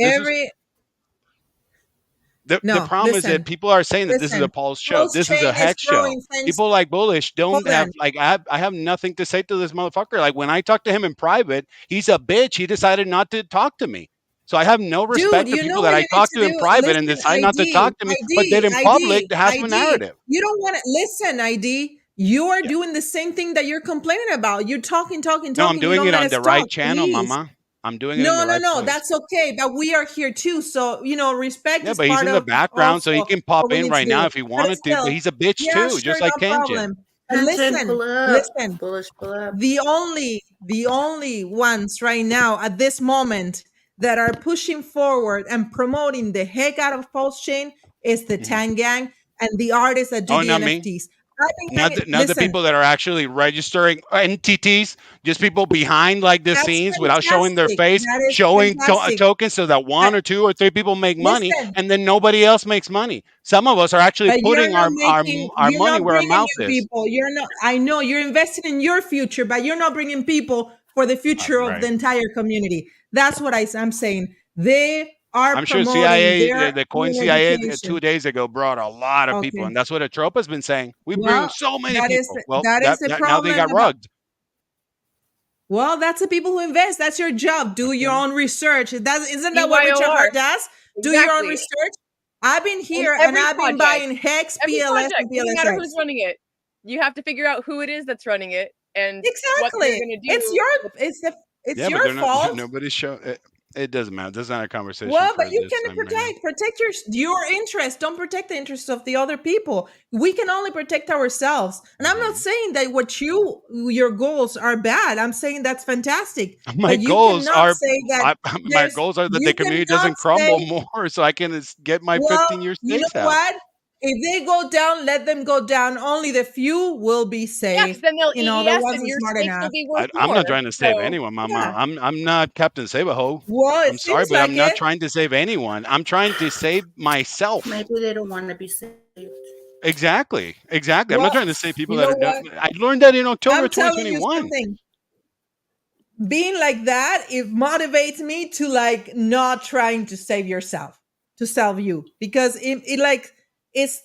The problem is that people are saying that this is a Pulse show. This is a Hex show. People like Bullish don't have, like, I have nothing to say to this motherfucker. Like, when I talk to him in private, he's a bitch. He decided not to talk to me. So I have no respect for people that I talk to in private and decide not to talk to me, but then in public to have a narrative. You don't want to listen, ID. You are doing the same thing that you're complaining about. You're talking. No, I'm doing it on the right channel, mama. I'm doing it. No. That's okay. But we are here too. So, respect. Yeah, but he's in the background, so he can pop in right now if he wanted to. But he's a bitch too, just like Kenji. Listen. Bullish, pull up. The only ones right now at this moment that are pushing forward and promoting the heck out of Pulse Chain is the Tank Gang and the artists that do the NFTs. Not the people that are actually registering entities, just people behind like the scenes without showing their face, showing tokens so that 1 or 2 or 3 people make money and then nobody else makes money. Some of us are actually putting our money where our mouth is. You're not. I know you're investing in your future, but you're not bringing people for the future of the entire community. That's what I'm saying. They are. I'm sure CIA, the Coin CIA 2 days ago brought a lot of people, and that's what Atropa's been saying. We bring so many people. Now they got rugged. Well, that's the people who invest. That's your job. Do your own research. Isn't that what Richard Hart does? Do your own research. I've been here and I've been buying Hex, PLS, and PLS. No matter who's running it, you have to figure out who it is that's running it and exactly. what they're going to do. It's your fault. Nobody's showing it. It doesn't matter. That's not a conversation Well, for but you this can time right now. protect your interest. Don't protect the interests of the other people. We can only protect ourselves. And I'm not Mhm. saying that your goals are bad. I'm saying that's fantastic. My But you goals cannot are say that my goals are that the you community cannot doesn't crumble say, more, so I can get my well, 15-year you stays know out. what? If they go down, let them go down. Only the few will be Yeah, 'cause safe. then they'll You know, the EES ones and who's your smart stakes will enough. be worth I'm not more. trying to save So anyone, Mama. Yeah. I'm not Captain Save-A-Ho. Well, it I'm sorry, seems but like I'm not it. trying to save anyone. I'm trying to save myself. Maybe they don't want to be saved. Exactly. I'm not Well, trying to save people you that know are done. what? I learned that in October I'm of telling you 2021. something. Being like that, it motivates me to like not trying to save yourself, to save you, because it like it's,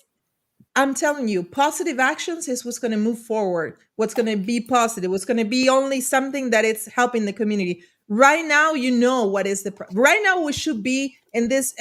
I'm telling you, positive actions is what's going to move forward, what's going to be positive, what's going to be only something that it's helping the community. Right now, you know what is right now we should be in this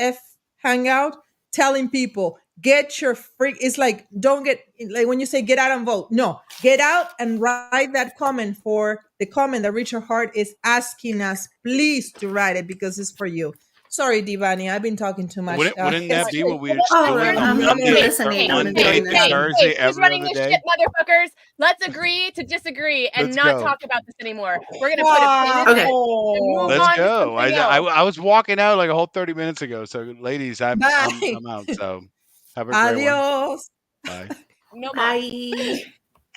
hangout telling people, get your freak. It's like, don't get, like when you say get out and vote. No, get out and write that comment, for the comment that Richard Hart is asking us, please, to write it because it's for you. Sorry, Divani, I've been talking too much. Wouldn't that be what well, we're Oh, here's doing the on I'm thing. here Monday, listening. I'm Monday enjoying through this. Thursday, Who's every running other this day? shit, motherfuckers? Let's agree to disagree and Let's not go. talk about this anymore. We're gonna put a pin in Okay. this and move Let's on to go. something else. I was walking out like a whole 30 minutes ago. So, ladies, I'm Bye. out. So, have a great one. Adios. Bye. No more. Bye.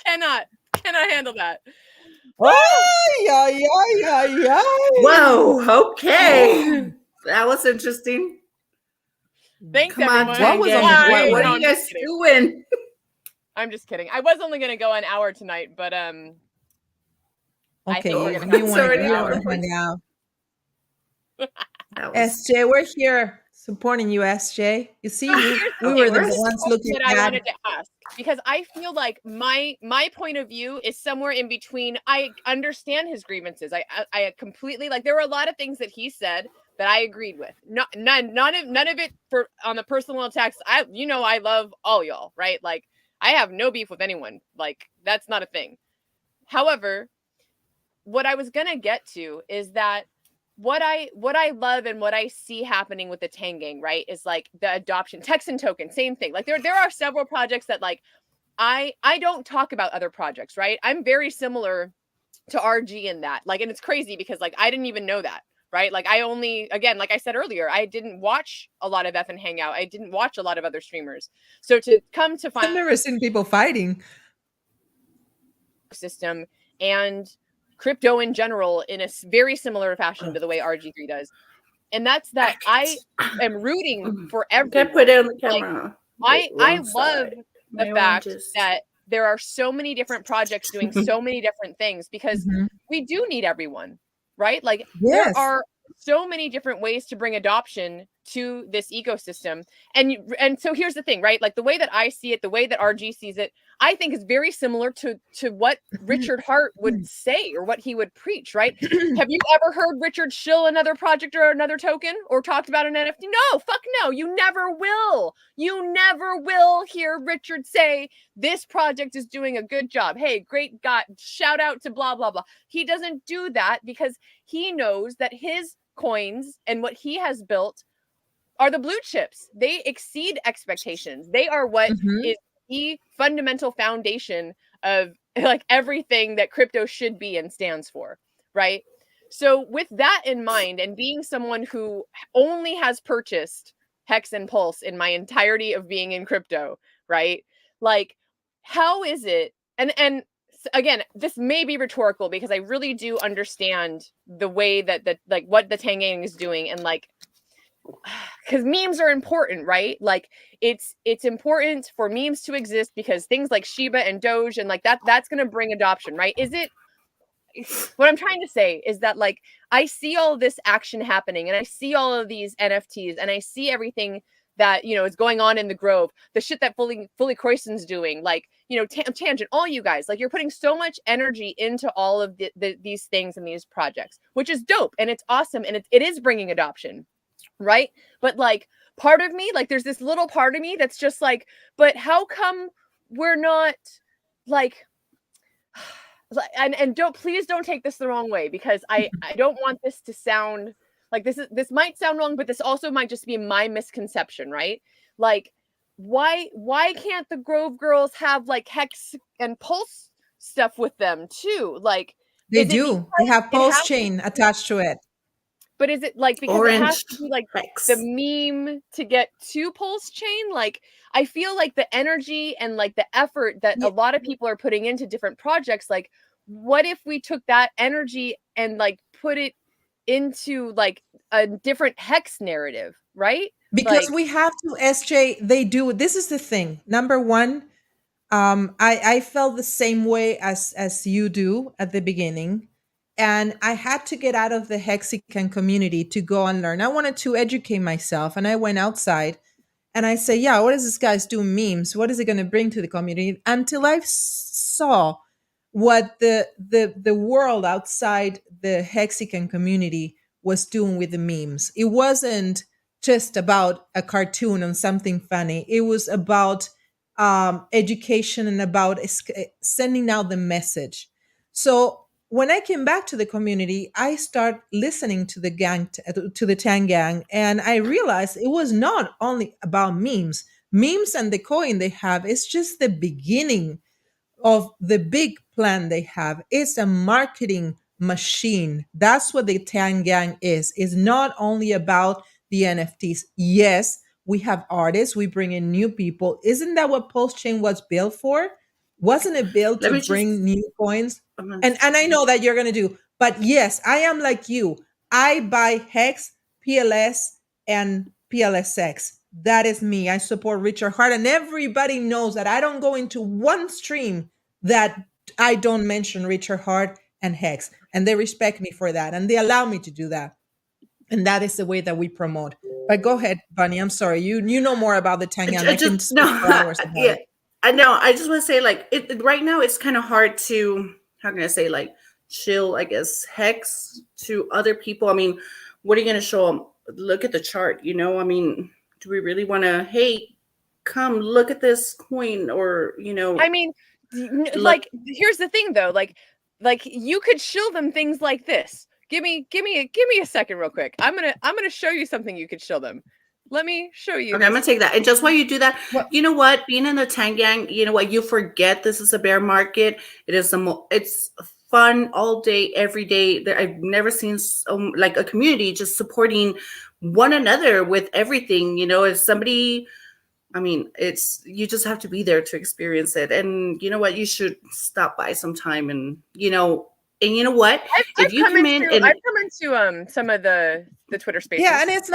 Cannot handle that. Ay, ay, ay, ay, ay. Whoa. Okay. That was interesting. Thanks, Come on, everyone. What was on the Tangan. plate? What No, are I'm you just guys kidding. doing? I'm just kidding. I was only gonna go an hour tonight, but I Okay, think we're gonna you have want to already you go want hour. to hang out. That was SJ, we're here supporting you, SJ. You see, So we here's the were thing. the course. ones looking That I at. wanted to ask, because I feel like my point of view is somewhere in between. I understand his grievances. I completely, like, there were a lot of things that he said that I agreed with. None of it for on the personal attacks. I love all y'all, right? Like, I have no beef with anyone. Like, that's not a thing. However, what I was gonna get to is that what I love and what I see happening with the Tang Gang, right, is like the adoption, Texan token, same thing. Like there are several projects that like I don't talk about other projects, right? I'm very similar to RG in that. Like, and it's crazy because like I didn't even know that, right? Like I only, again, like I said earlier, I didn't watch a lot of FN Hangout. I didn't watch a lot of other streamers. So to come to I've find never seen people fighting. system and crypto in general in a very similar fashion to the way RG3 does. And that's that I am rooting for Can't everyone. put it on the Like, camera. I Wrong love side. the My fact oranges. that there are so many different projects doing so many different things, because Mhm. we do need everyone, right? Like Yes. there are so many different ways to bring adoption to this ecosystem. And so here's the thing, right? Like the way that I see it, the way that RG sees it, I think is very similar to what Richard Hart would say or what he would preach, right? Have you ever heard Richard shill another project or another token or talked about an NFT? No, fuck no. You never will. You never will hear Richard say this project is doing a good job. Hey, great God, shout out to blah, blah, blah. He doesn't do that because he knows that his coins and what he has built are the blue chips. They exceed expectations. They are what Mhm. is the fundamental foundation of like everything that crypto should be and stands for, right? So with that in mind, and being someone who only has purchased Hex and Pulse in my entirety of being in crypto, right? Like, how is it? And again, this may be rhetorical because I really do understand the way that like what the Tang Gang is doing, and like, because memes are important, right? Like it's important for memes to exist because things like Shiba and Doge and like that's going to bring adoption, right? Is it? What I'm trying to say is that like I see all this action happening and I see all of these NFTs and I see everything that is going on in the Grove, the shit that fully Croissant's doing, like Tangent, all you guys, like you're putting so much energy into all of these things and these projects, which is dope and it's awesome and it is bringing adoption, right? But like part of me, like there's this little part of me that's just like, but how come we're not like and please don't take this the wrong way, because I don't want this to sound like this might sound wrong, but this also might just be my misconception, right? Like, why can't the Grove girls have like Hex and Pulse stuff with them too? Like, They is it do. They because have it has pulse chain attached to it. but is it like because it has Orange to be like Hex. the meme to get to Pulse Chain? Like, I feel like the energy and like the effort that a lot of people are putting into different projects, like, what if we took that energy and like put it into like a different Hex narrative, right? Because Like, we have to, SJ, they do. This is the thing. Number one, I felt the same way as you do at the beginning. And I had to get out of the Hexican community to go and learn. I wanted to educate myself. And I went outside and I say, yeah, what is this guy's doing memes? What is it going to bring to the community? Until I saw what the world outside the Hexican community was doing with the memes. It wasn't just about a cartoon on something funny. It was about education and about sending out the message. So when I came back to the community, I start listening to the gang, to the Tang Gang, and I realized it was not only about memes. Memes and the coin they have is just the beginning of the big plan they have. It's a marketing machine. That's what the Tang Gang is. It's not only about the NFTs. Yes, we have artists, we bring in new people. Isn't that what Pulse Chain was built for? Wasn't it built Let to me just. bring new coins? I'm gonna- And I know that you're gonna do, but yes, I am like you. I buy Hex, PLS, and PLSX. That is me. I support Richard Hart, and everybody knows that I don't go into one stream that I don't mention Richard Hart and Hex, and they respect me for that, and they allow me to do that. And that is the way that we promote. But go ahead, Bunny. I'm sorry. You know more about the Tangan. I can just speak no. for hours about Yeah, it. I know. I just want to say, like, right now it's kind of hard to, how can I say, like, chill, I guess, Hex to other people. I mean, what are you going to show them? Look at the chart, you know? I mean, do we really want to, hey, come look at this coin, or, you know? I mean, like, here's the thing though, like you could shill them things like this. Give me a second real quick. I'm gonna show you something you could shill them. Let me show you. Okay, I'm gonna take that. And just while you do that, What? you know what? Being in the Tang Gang, you know what? You forget this is a bear market. It is it's fun all day, every day. I've never seen like a community just supporting one another with everything. You know, if somebody, I mean, you just have to be there to experience it. And you know what? You should stop by sometime, and you know what? I've come into some of the Twitter spaces. Yeah, and it's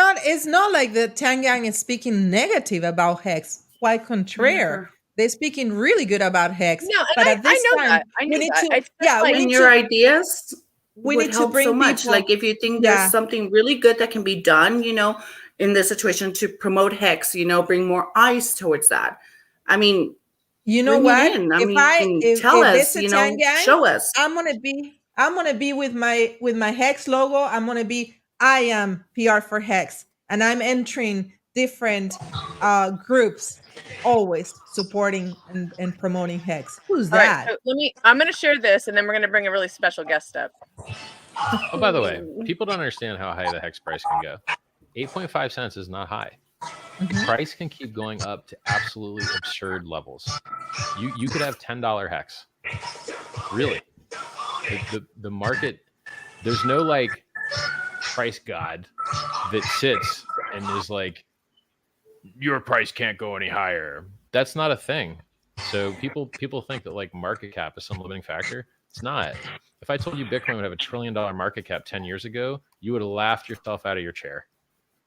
not like the Tang Gang is speaking negative about Hex. Quite contrary. Never. They're speaking really good about Hex. No, and but at this I know time, that. I we knew need that. to, It's just yeah, like, we And need your to, ideas we would need to help bring so much. people. Like if you think Yeah. there's something really good that can be done, you know, in this situation to promote Hex, you know, bring more eyes towards that. I mean, You know bring what? it in. If Tell if us, it's a you know, Tang Gang, show us. I'm gonna be with my Hex logo. I'm gonna be, I am PR for Hex, and I'm entering different groups, always supporting and promoting Hex. Who's all right, that? so I'm gonna share this, and then we're gonna bring a really special guest up. Oh, by the way, people don't understand how high the Hex price can go. 8.5 cents is not high. The price can keep going up to absolutely absurd levels. You could have $10 Hex. Really. The market, there's no like price god that sits and is like, your price can't go any higher. That's not a thing. So people think that like market cap is some limiting factor. It's not. If I told you Bitcoin would have $1 trillion market cap 10 years ago, you would have laughed yourself out of your chair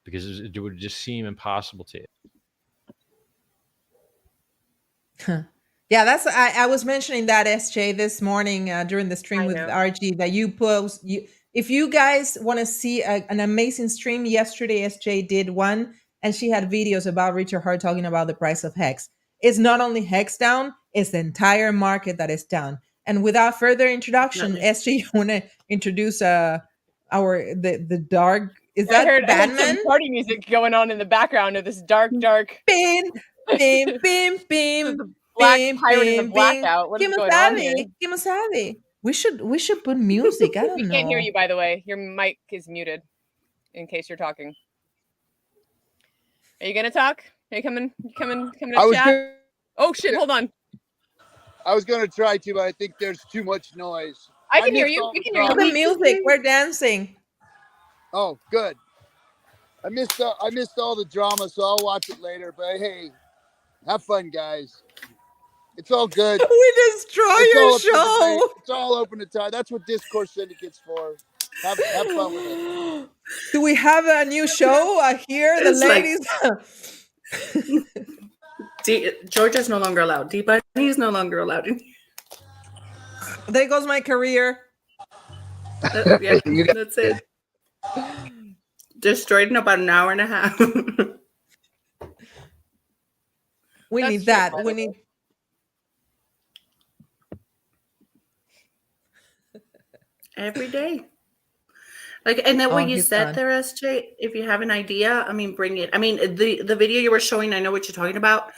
because it would just seem impossible to you. Yeah, that's I was mentioning that, SJ, this morning during the stream with RG, that you post. If you guys want to see an amazing stream, yesterday SJ did one, and she had videos about Richard Hart talking about the price of Hex. It's not only Hex down; it's the entire market that is down. And without further introduction, SJ, you want to introduce the dark? Is that I heard Batman? some party music going on in the background of this dark. Bim, bim, bim, bim. Black pirate in the blackout. What is going on here? We should put music. I don't know. We can't hear you, by the way. Your mic is muted. in case you're talking. Are you gonna talk? Are you coming I to was chat? gonna, Oh shit, hold on. I was gonna try to, but I think there's too much noise. I can hear missed you. all We the can hear you. The drama. music, we're dancing. Oh, good. I missed all the drama, so I'll watch it later. But hey, have fun, guys. It's all good. We destroy It's your all up for debate. show. It's all open to time. That's what Discourse Syndicate's for. Have fun with it. Do we have a new show here? The It's like- ladies. Georgia's no longer allowed. D-Bunny is no longer allowed. There goes my career. Yeah, that's it. Destroyed in about an hour and a half. We That's need true, that. by the We way. need. Every day. Like, and then what you he's said gone. there, SJ, if you have an idea, I mean, bring it. I mean, the video you were showing, I know what you're talking about.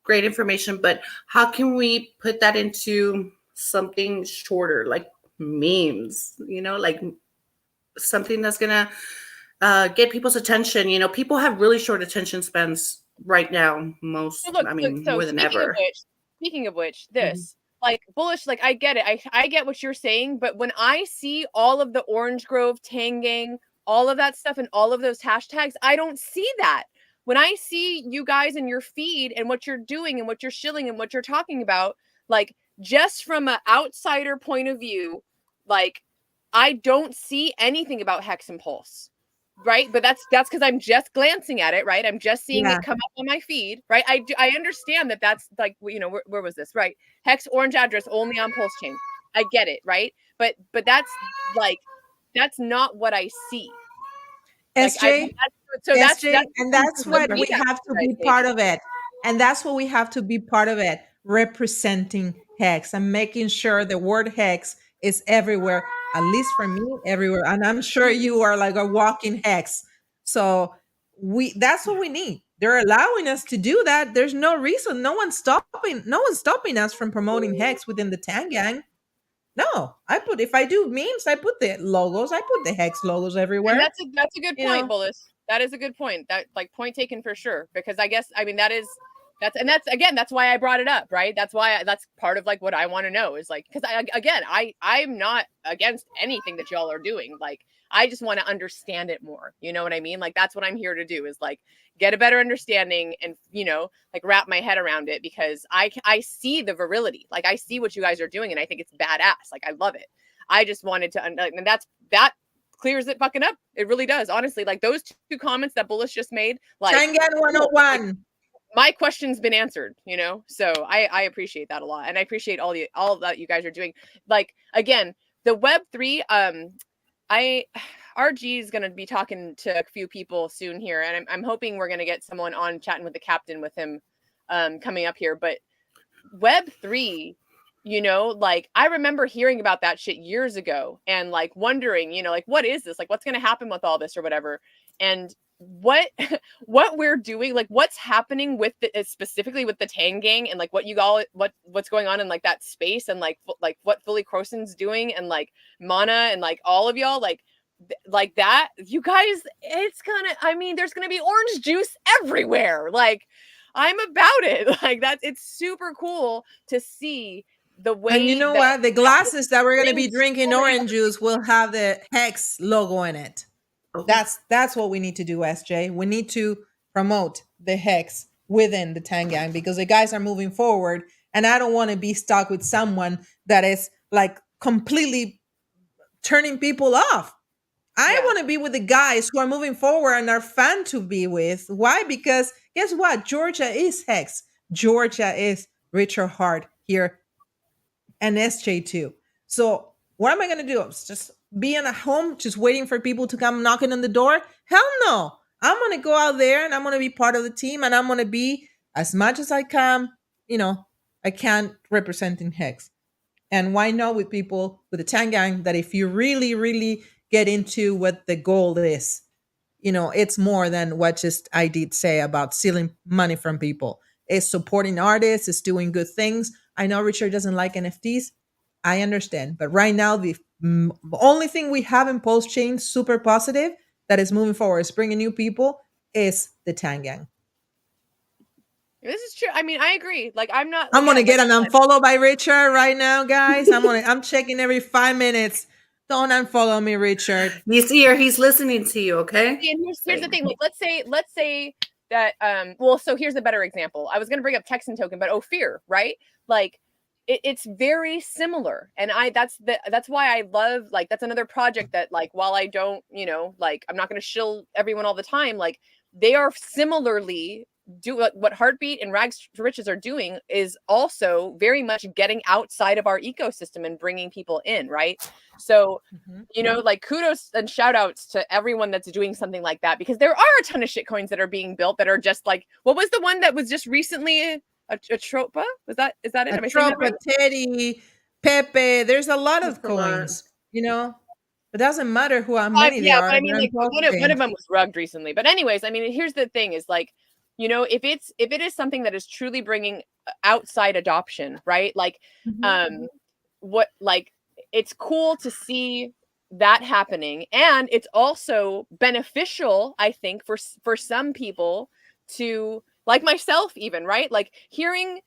Great information, but how can we put that into something shorter, like memes, like something that's gonna get people's attention. People have really short attention spans right now. So look, More than ever. Speaking of which, this like bullish, like I get it. I get what you're saying, but when I see all of the Orange Grove, Tangang, all of that stuff and all of those hashtags, I don't see that. When I see you guys in your feed and what you're doing and what you're shilling and what you're talking about, like just from an outsider point of view, like I don't see anything about Hex and Pulse. Right. But that's because I'm just glancing at it. Right. I'm just seeing it come up on my feed. Right. I understand that that's like, where was this? Right. Hex orange address only on Pulse Chain. I get it. Right. But that's not what I see. SJ, that's and that's what we have to be part of it. And that's what we have to be part of it, representing Hex and making sure the word Hex is everywhere, at least for me, everywhere. And I'm sure you are like a walking Hex. So that's what we need. They're allowing us to do that. There's no reason. No one's stopping us from promoting Hex within the Tangang. No, if I do memes, I put the logos, I put the Hex logos everywhere. And that's a good point, Bullis. That is a good point. That like point taken for sure. Because that's why I brought it up, right? That's part of like what I want to know is like, because I'm not against anything that y'all are doing. Like, I just want to understand it more. You know what I mean? Like, that's what I'm here to do is like get a better understanding and, like wrap my head around it because I see the virility. Like I see what you guys are doing and I think it's badass. Like I love it. I just wanted to, and that clears it fucking up. It really does. Honestly, like those two comments that Bullish just made, like Tangan 101. Like, my question's been answered, so I appreciate that a lot. And I appreciate all that you guys are doing. Like, again, the Web3, RG is going to be talking to a few people soon here. And I'm hoping we're going to get someone on chatting with the captain with him coming up here. But Web3, like I remember hearing about that shit years ago and like wondering, like, what is this? Like, what's going to happen with all this or whatever? And what we're doing, like what's happening with specifically with the Tangang and like what's going on in like that space and like what Fully Crosson's doing and like Mana and like all of y'all like that, you guys, there's gonna be orange juice everywhere. Like I'm about it. Like it's super cool to see the way. And you know what? The glasses that we're going to be drinking orange juice will have the Hex logo in it. That's what we need to do, SJ. We need to promote the Hex within the Tangang because the guys are moving forward. And I don't want to be stuck with someone that is like completely turning people off. I want to be with the guys who are moving forward and are fun to be with. Why? Because guess what? Georgia is Hex. Georgia is Richard Hart here and SJ too. So what am I going to do? Just being at home, just waiting for people to come knocking on the door? Hell no. I'm going to go out there and I'm going to be part of the team and I'm going to be as much as I can, representing Hex. And why not with people with the Tangang that if you really, really get into what the goal is, it's more than what just I did say about stealing money from people. It's supporting artists, it's doing good things. I know Richard doesn't like NFTs. I understand. But right now, the only thing we have in Pulse Chain super positive that is moving forward, is bringing new people, is the Tang Gang. This is true. I mean, I agree. Like, I'm not. I'm gonna again, get an unfollow by Richard right now, guys. I'm checking every 5 minutes. Don't unfollow me, Richard. You see her, he's listening to you, okay? And here's the thing. Like, let's say that well, so here's a better example. I was gonna bring up Texan Token, but Fear, right? Like, it's very similar. And that's why I love, like, that's another project that, like, while I don't, like, I'm not gonna shill everyone all the time, like, they are similarly do what Heartbeat and Rags to Riches are doing is also very much getting outside of our ecosystem and bringing people in, right? So, like, kudos and shout outs to everyone that's doing something like that, because there are a ton of shit coins that are being built that are just like, what was the one that was just recently a Tropa? Is that it? A Tropa, Teddy, Pepe. There's a lot of coins, It doesn't matter how many there are. But I mean, like, one of them was rugged recently. But anyways, I mean, here's the thing: is like, if it is something that is truly bringing outside adoption, right? Like, it's cool to see that happening, and it's also beneficial, I think, for some people to, like myself, even, right? Like, hearing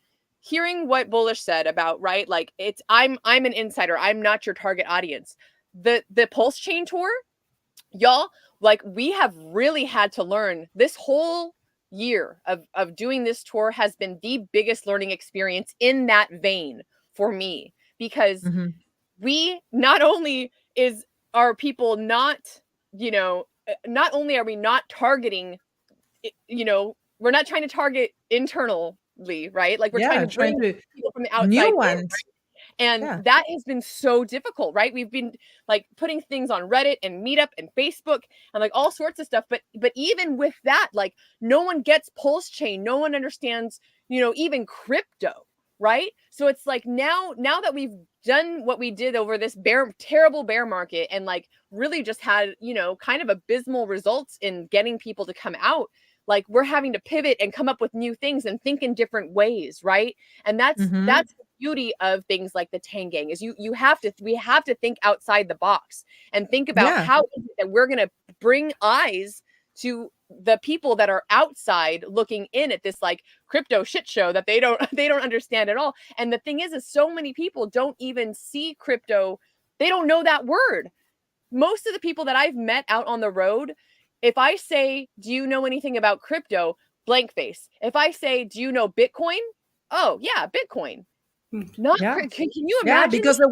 what Bullish said about, right? Like, I'm an insider. I'm not your target audience. The Pulse Chain tour, y'all, like, we have really had to learn. This whole year of doing this tour has been the biggest learning experience in that vein for me, because we not only are people not, not only are we not targeting, we're not trying to target internally, right? Like, we're trying to bring people from the outside new in, ones. Right? And that has been so difficult, right? We've been, like, putting things on Reddit and Meetup and Facebook and, like, all sorts of stuff. But even with that, like, no one gets Pulse Chain. No one understands, even crypto, right? So it's like, now that we've done what we did over this terrible bear market, and, like, really just had, kind of abysmal results in getting people to come out, like, we're having to pivot and come up with new things and think in different ways, right? And that's the beauty of things like the Tang Gang, is we have to think outside the box and think about how is it that we're going to bring eyes to the people that are outside looking in at this, like, crypto shit show that they don't understand at all. And the thing is so many people don't even see crypto. They don't know that word. Most of the people that I've met out on the road, if I say, do you know anything about crypto? Blank face. If I say, do you know Bitcoin? Oh, yeah, Bitcoin. Not can you imagine? Yeah, because the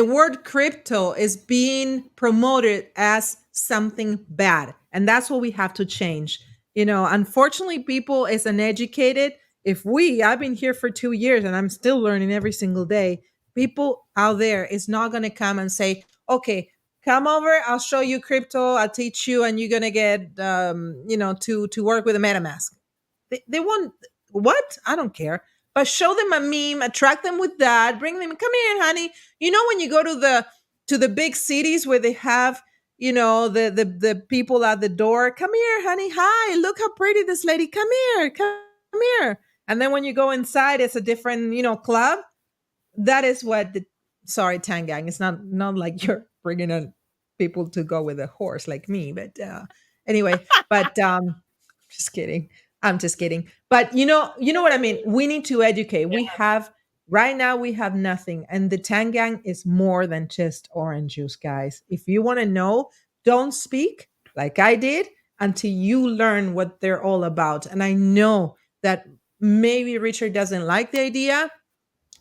word crypto is being promoted as something bad, and that's what we have to change. Unfortunately, people is uneducated. I've been here for 2 years and I'm still learning every single day. People out there is not going to come and say, okay, come over, I'll show you crypto, I'll teach you, and you're going to get, to work with a MetaMask. They won't. What? I don't care. But show them a meme, attract them with that, bring them, come here, honey. When you go to the big cities where they have, the people at the door, come here, honey. Hi, look how pretty this lady. Come here. And then when you go inside, it's a different, club. That is what sorry, Tang Gang. It's not like you're bringing in people to go with a horse like me, but anyway, but just kidding. I'm just kidding. But you know what I mean? We need to educate. Right now we have nothing. And the Tang Gang is more than just orange juice, guys. If you want to know, don't speak like I did until you learn what they're all about. And I know that maybe Richard doesn't like the idea,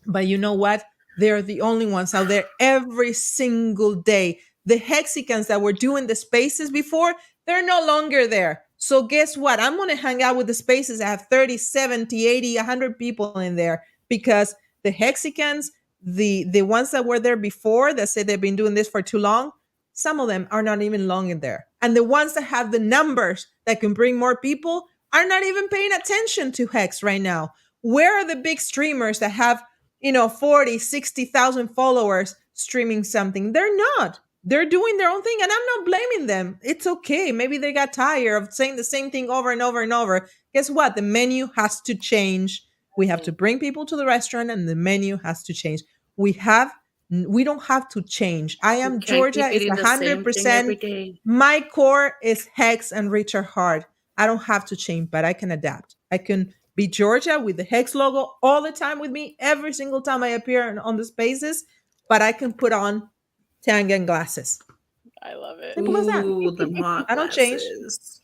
but you know what? They're the only ones out there every single day. The Hexicans that were doing the spaces before, they're no longer there. So guess what? I'm going to hang out with the spaces. I have 30, 70, 80, 100 people in there, because the Hexicans, the ones that were there before that say they've been doing this for too long, some of them are not even long in there. And the ones that have the numbers that can bring more people are not even paying attention to Hex right now. Where are the big streamers that have 40, 60,000 followers streaming something? They're not. They're doing their own thing, and I'm not blaming them. It's okay. Maybe they got tired of saying the same thing over and over and over. Guess what? The menu has to change. We have to bring people to the restaurant, and the menu has to change. We have We don't have to change. I am You can't Georgia. keep It's eating the same thing 100%. every day. My core is Hex and Richard Hart. I don't have to change, but I can adapt. I can be Georgia with the Hex logo all the time with me every single time I appear on the spaces, but I can put on Tangan glasses. I love it. Simple as that. Ooh, the mock I don't change. glasses.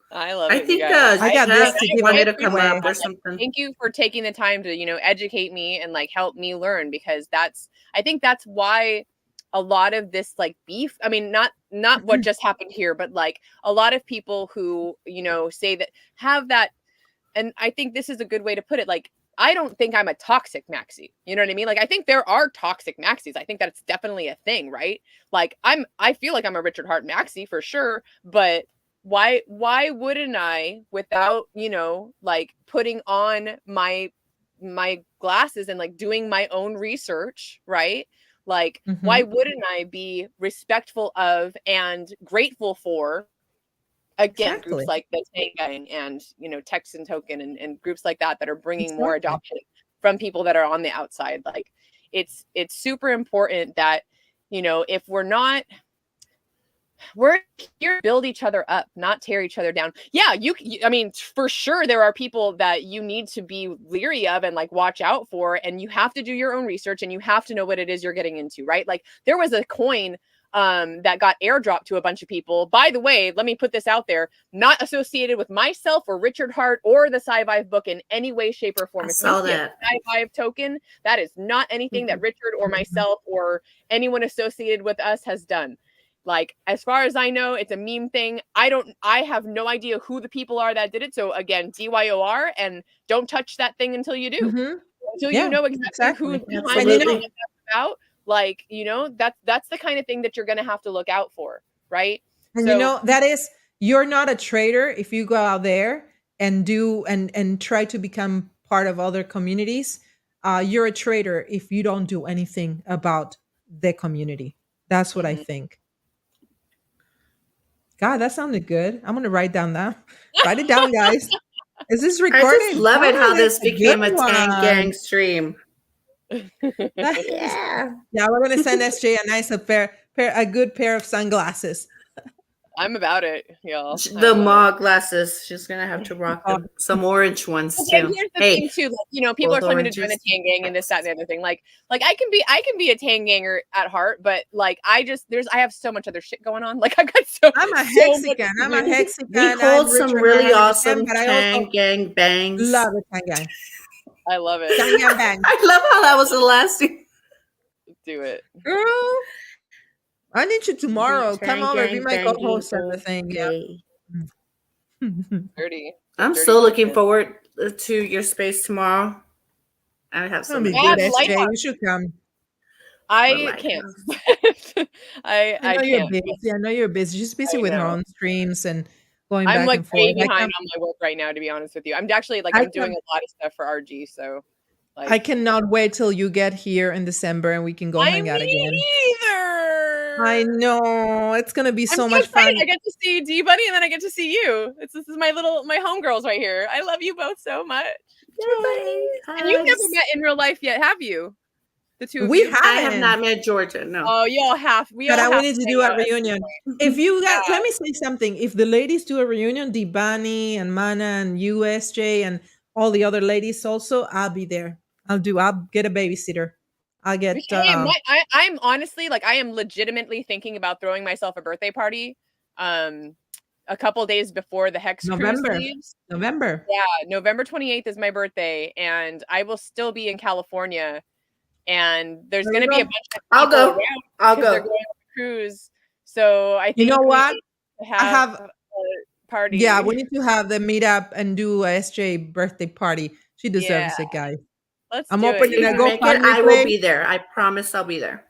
I love I it, you think guys. I got Jeff this to give wanted to away. come up or Like, something. thank you for taking the time to, educate me and like help me learn, because I think that's why a lot of this like beef, I mean, not what just happened here, but like a lot of people who, say that have that. And I think this is a good way to put it. Like, I don't think I'm a toxic maxi. You know what I mean? Like, I think there are toxic maxis. I think that's definitely a thing, right? Like, I feel like I'm a Richard Hart maxi for sure, but why wouldn't I, without, like putting on my glasses and like doing my own research, right? Like, why wouldn't I be respectful of and grateful for, again, Exactly. groups like the Tangang and, Texan Token and groups like that are bringing more adoption from people that are on the outside. Like, it's super important that, if we're here to build each other up, not tear each other down. Yeah, I mean, for sure, there are people that you need to be leery of and like watch out for, and you have to do your own research and you have to know what it is you're getting into, right? Like, there was a coin that got airdropped to a bunch of people. By the way, let me put this out there, not associated with myself or Richard Hart or the Svive book in any way, shape, or form. I If saw you see that. a Svive token, that is not anything that Richard or myself or anyone associated with us has done. Like, as far as I know, it's a meme thing. I have no idea who the people are that did it. So again, DYOR, and don't touch that thing until you do. Until you know exactly who's behind it and what that's about. Like, that's the kind of thing that you're going to have to look out for, right? And that is, you're not a trader if you go out there and do and try to become part of other communities. You're a trader if you don't do anything about the community. That's what I think. God, that sounded good. I'm gonna write down that. Write it down, guys. Is this recorded? I just love it how this became a Tangang stream. Yeah, we're gonna send SJ a nice a good pair of sunglasses. I'm about it, y'all. The mog glasses. She's gonna have to rock them. Some orange ones too. Here's the thing too. Like, people are telling me to join the Tangang and this, that, and the other thing. Like I can be a Tanganger at heart, but like I have so much other shit going on. Like I'm a Hexican. I'm a Hexican. We called some really awesome Tangang bangs. Love it, Tangang. I love it. Tangang bang. I love how that was the last thing. Do it, girl. I need you tomorrow. Come over, be my co-host of the thing. Yeah. Dirty. I'm so looking forward to your space tomorrow. I have some good, SJ. You should come. I can't. I know you're busy. I know you're busy. She's busy with her own streams and going I'm back like and forth. way behind on my work right now, to be honest with you. I'm actually I'm doing a lot of stuff for RG, so like I cannot wait till you get here in December and we can go hang out again. Either. I know it's gonna be so much excited. fun. I get to see D Buddy and then I get to see you. This is my homegirls right here. I love you both so much. And you've never met in real life yet, have you? The two of you. I have not met Georgia. No. Oh, you all have. We need to do a reunion. If you guys, let me say something. If the ladies do a reunion, Dibani and Mana and USJ and all the other ladies also, I'll be there. I'll get a babysitter. I'll get. I'm honestly I am legitimately thinking about throwing myself a birthday party. A couple days before the Hex cruise leaves. November. Yeah, November 28th is my birthday, and I will still be in California. And there's going to be a bunch of people around. I'll go. They're going on the cruise. So I think you know what? I have a party. Yeah, we need to have the meetup and do a SJ birthday party. She deserves it, guys. I'm opening a GoFundMe. I will be there. I promise I'll be there.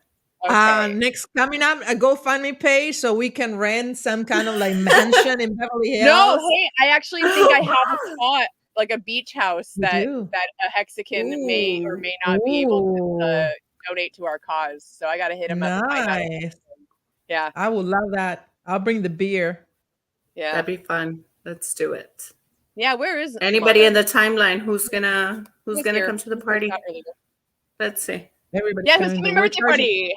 Okay. Next coming up, a GoFundMe page so we can rent some kind of mansion in Beverly Hills. No, hey, I actually think I have a spot, like a beach house that a Hexican may or may not be able to donate to our cause. So I got to hit him up. Nice. Yeah, I would love that. I'll bring the beer. Yeah, that'd be fun. Let's do it. Yeah, where is anybody in the timeline who's gonna come to the party? Let's see. Everybody's Yeah, who's coming. coming to We're my birthday charging. party?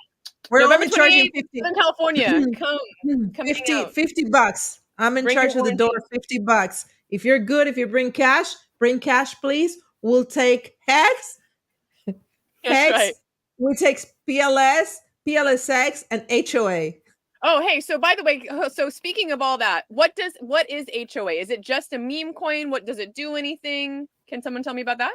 We're November only charging 28th, 50. Southern California. Come hang 50, out. $50. I'm in Bring your charge of the door. warranty. $50. If you're good, if you bring cash, please. We'll take HEX. That's right. We take PLS, PLSX, and HOA. Oh, hey, so by the way, so speaking of all that, what is HOA? Is it just a meme coin? What does it do anything? Can someone tell me about that?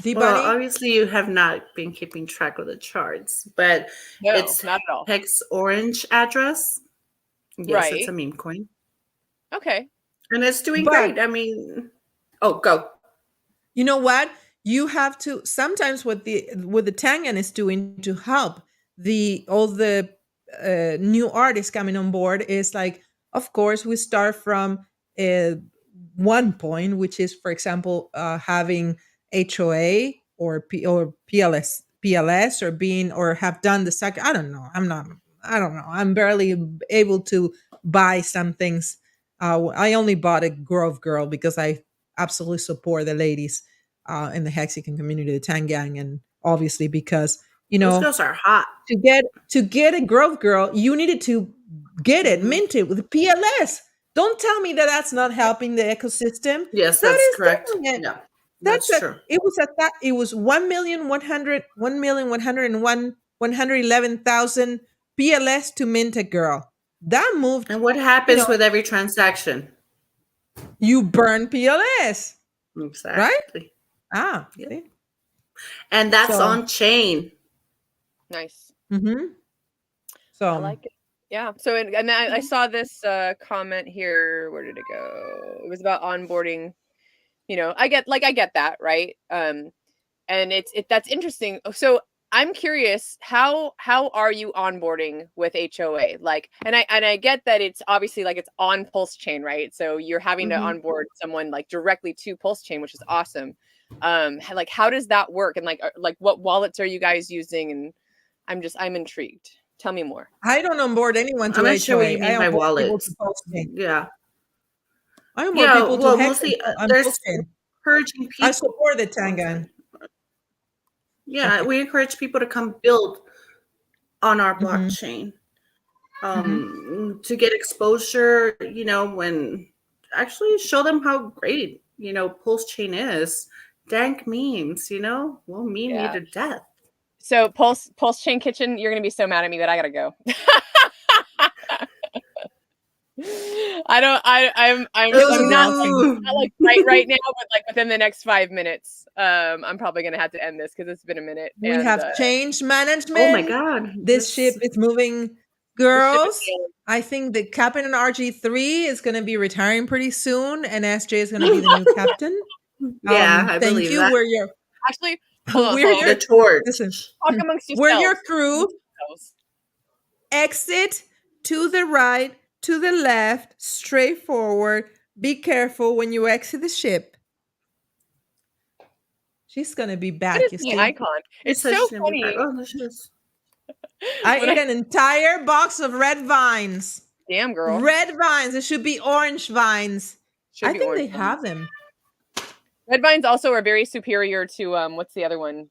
Well, obviously you have not been keeping track of the charts, but No, it's not at all. Hex Orange address. Yes, Right. it's a meme coin. Okay. And it's doing great. I mean, go. You know what? You have to sometimes what the Tangan is doing to help all the new artists coming on board is like, of course, we start from one point, which is, for example, having HOA or PLS or have done the second. I don't know. I don't know. I'm barely able to buy some things. I only bought a Grove Girl because I absolutely support the ladies in the Hexican community, the Tangang, and obviously because those girls are hot. To get a Grove Girl, you needed to get it minted with PLS. Don't tell me that that's not helping the ecosystem. Yes, that's correct. Yeah, that's true. It was at that. It was 1,111,000 PLS to mint a girl. That moved. And what happens with every transaction? You burn PLS. Exactly. Right? Yeah. And that's on chain. Nice. Mm-hmm. So I like it. Yeah. So and I saw this comment here. Where did it go? It was about onboarding. I get that, right? And that's interesting. So I'm curious, how are you onboarding with HOA? Like, and I get that it's obviously like it's on Pulse Chain, right? So you're having to onboard someone like directly to Pulse Chain, which is awesome. Like, how does that work? And like what wallets are you guys using? And I'm intrigued. Tell me more. I don't onboard anyone to HOA. I'm not sure what you mean by wallet. Yeah. I onboard people to HEX. Mostly there's encouraging people. I support the Tangan. Yeah, we encourage people to come build on our blockchain to get exposure, when actually show them how great, Pulse Chain is. Dank memes, we'll meme you to death. So Pulse Chain Kitchen, you're going to be so mad at me, but I got to go. I'm not like right now, but like within the next 5 minutes, I'm probably gonna have to end this because it's been a minute. We have change management. Oh my god, this ship is moving, girls. I think the Captain RG3 is gonna be retiring pretty soon, and SJ is gonna be the new captain. Yeah, I believe that. We're your the torch. Listen, talk amongst yourselves. We're your crew. Exit to the right. To the left, straight forward. Be careful when you exit the ship. She's gonna be back. What is the icon? It's so funny. I ate an entire box of red vines. Damn, girl. Red vines. It should be orange vines. I think they have them. Red vines also are very superior to what's the other one?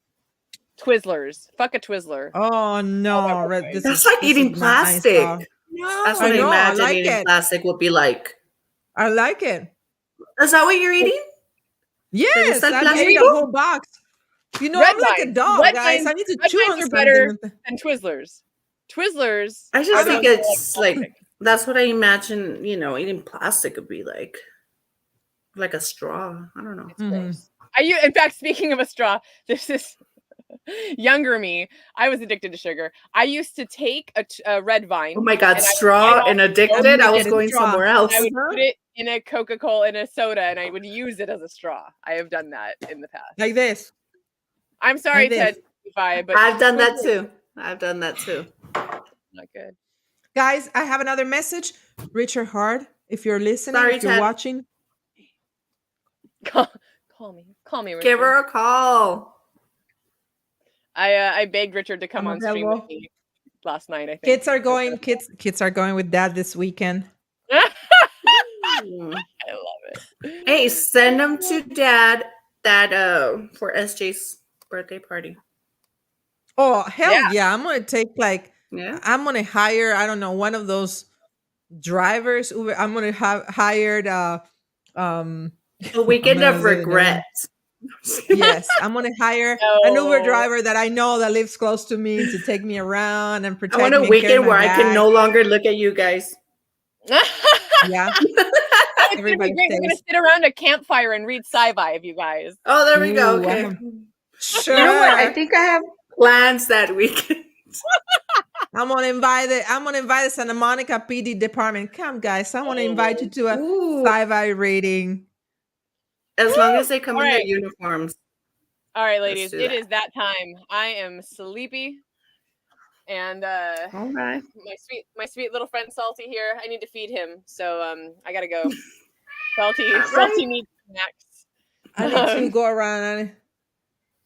Twizzlers. Fuck a Twizzler. Oh no, that's like eating plastic. Nice, no, that's what I imagine eating plastic would be like. I like it. Is that what you're eating? Yes, I ate a whole box. I'm like a dog, guys. I need to chew on something. Better than Twizzlers. Twizzlers. I just think it's like that's what I imagine. Eating plastic would be like a straw. I don't know. In fact, speaking of a straw, this is. Younger me, I was addicted to sugar. I used to take a red vine. Oh my god, straw and addicted. I was going somewhere else. I would put it in a Coca-Cola, in a soda, and I would use it as a straw. I have done that in the past. Like this. I'm sorry, Ted, but I've done that too. Not good. Guys, I have another message. Richard Hard, if you're listening, if you're watching. Call me, Richard. Give her a call. I begged Richard to come on stream with me last night. I think kids are going with dad this weekend. I love it. Hey, send them to dad for SJ's birthday party. Oh, hell yeah. I'm going to take Yeah. I'm going to hire, I don't know, one of those drivers. Uber. I'm going to have hired, A I'm weekend not of gonna say the name. regret. Yes, I'm going to hire an Uber driver that I know that lives close to me to take me around and I protect want a me and carry weekend my where I can bag. no longer look at you guys. Yeah. Oh, it's gonna be Everybody great. We're gonna stays. sit around a campfire and read Svive, you guys. Oh, there we go. Ooh, Okay. sure. You know what? I think I have plans that weekend. I'm gonna invite the Santa Monica PD department. Come, guys. I want to invite you to a Ooh. Sci-Fi reading. As long as they come All in their right. uniforms. All right, ladies, do it that. is that time. I am sleepy, and All right. my sweet little friend Salty here. I need to feed him, so I gotta go. Salty All right. needs snacks. I need to go around.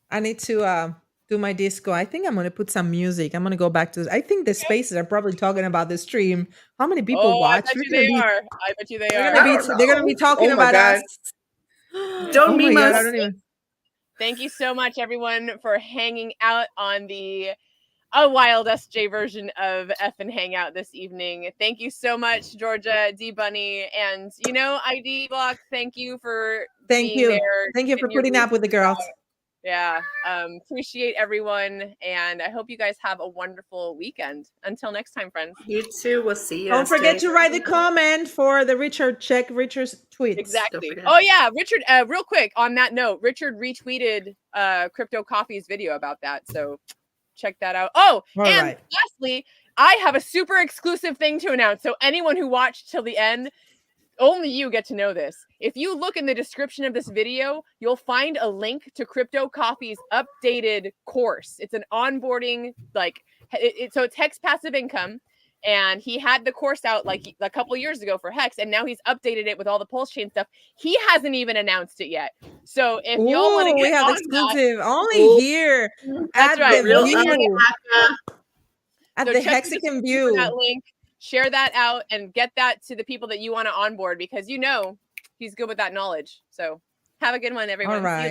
I need to do my disco. I think I'm gonna put some music. I'm gonna go back to. I think the spaces are probably talking about the stream. How many people watch? I bet you they are. I bet you they are. They're gonna be talking Oh my about God. us. Don't Oh my meme God, us. I don't even. Thank you so much, everyone, for hanging out on a wild SJ version of FN Hangout this evening. Thank you so much, Georgia, D Bunny, and ID Block. Thank you for being there. Thank you for getting your putting up with the girls. Yeah, appreciate everyone, and I hope you guys have a wonderful weekend. Until next time, friends. You too. We'll see you. Don't forget to write the comment for the check Richard's tweets. Exactly. Oh yeah, Richard. Real quick on that note, Richard retweeted Crypto Coffee's video about that, so check that out. Oh, and lastly, I have a super exclusive thing to announce. So anyone who watched till the end, only you get to know this. If you look in the description of this video, you'll find a link to Crypto Coffee's updated course. It's an onboarding, so it's HEX Passive Income. And he had the course out like a couple years ago for HEX, and now he's updated it with all the pulse chain stuff. He hasn't even announced it yet. So if y'all want to get we have on exclusive only here that's at right, the view. At so the check Hexican the view. that link, share that out, and get that to the people that you want to onboard because he's good with that knowledge. So have a good one, everyone. All right.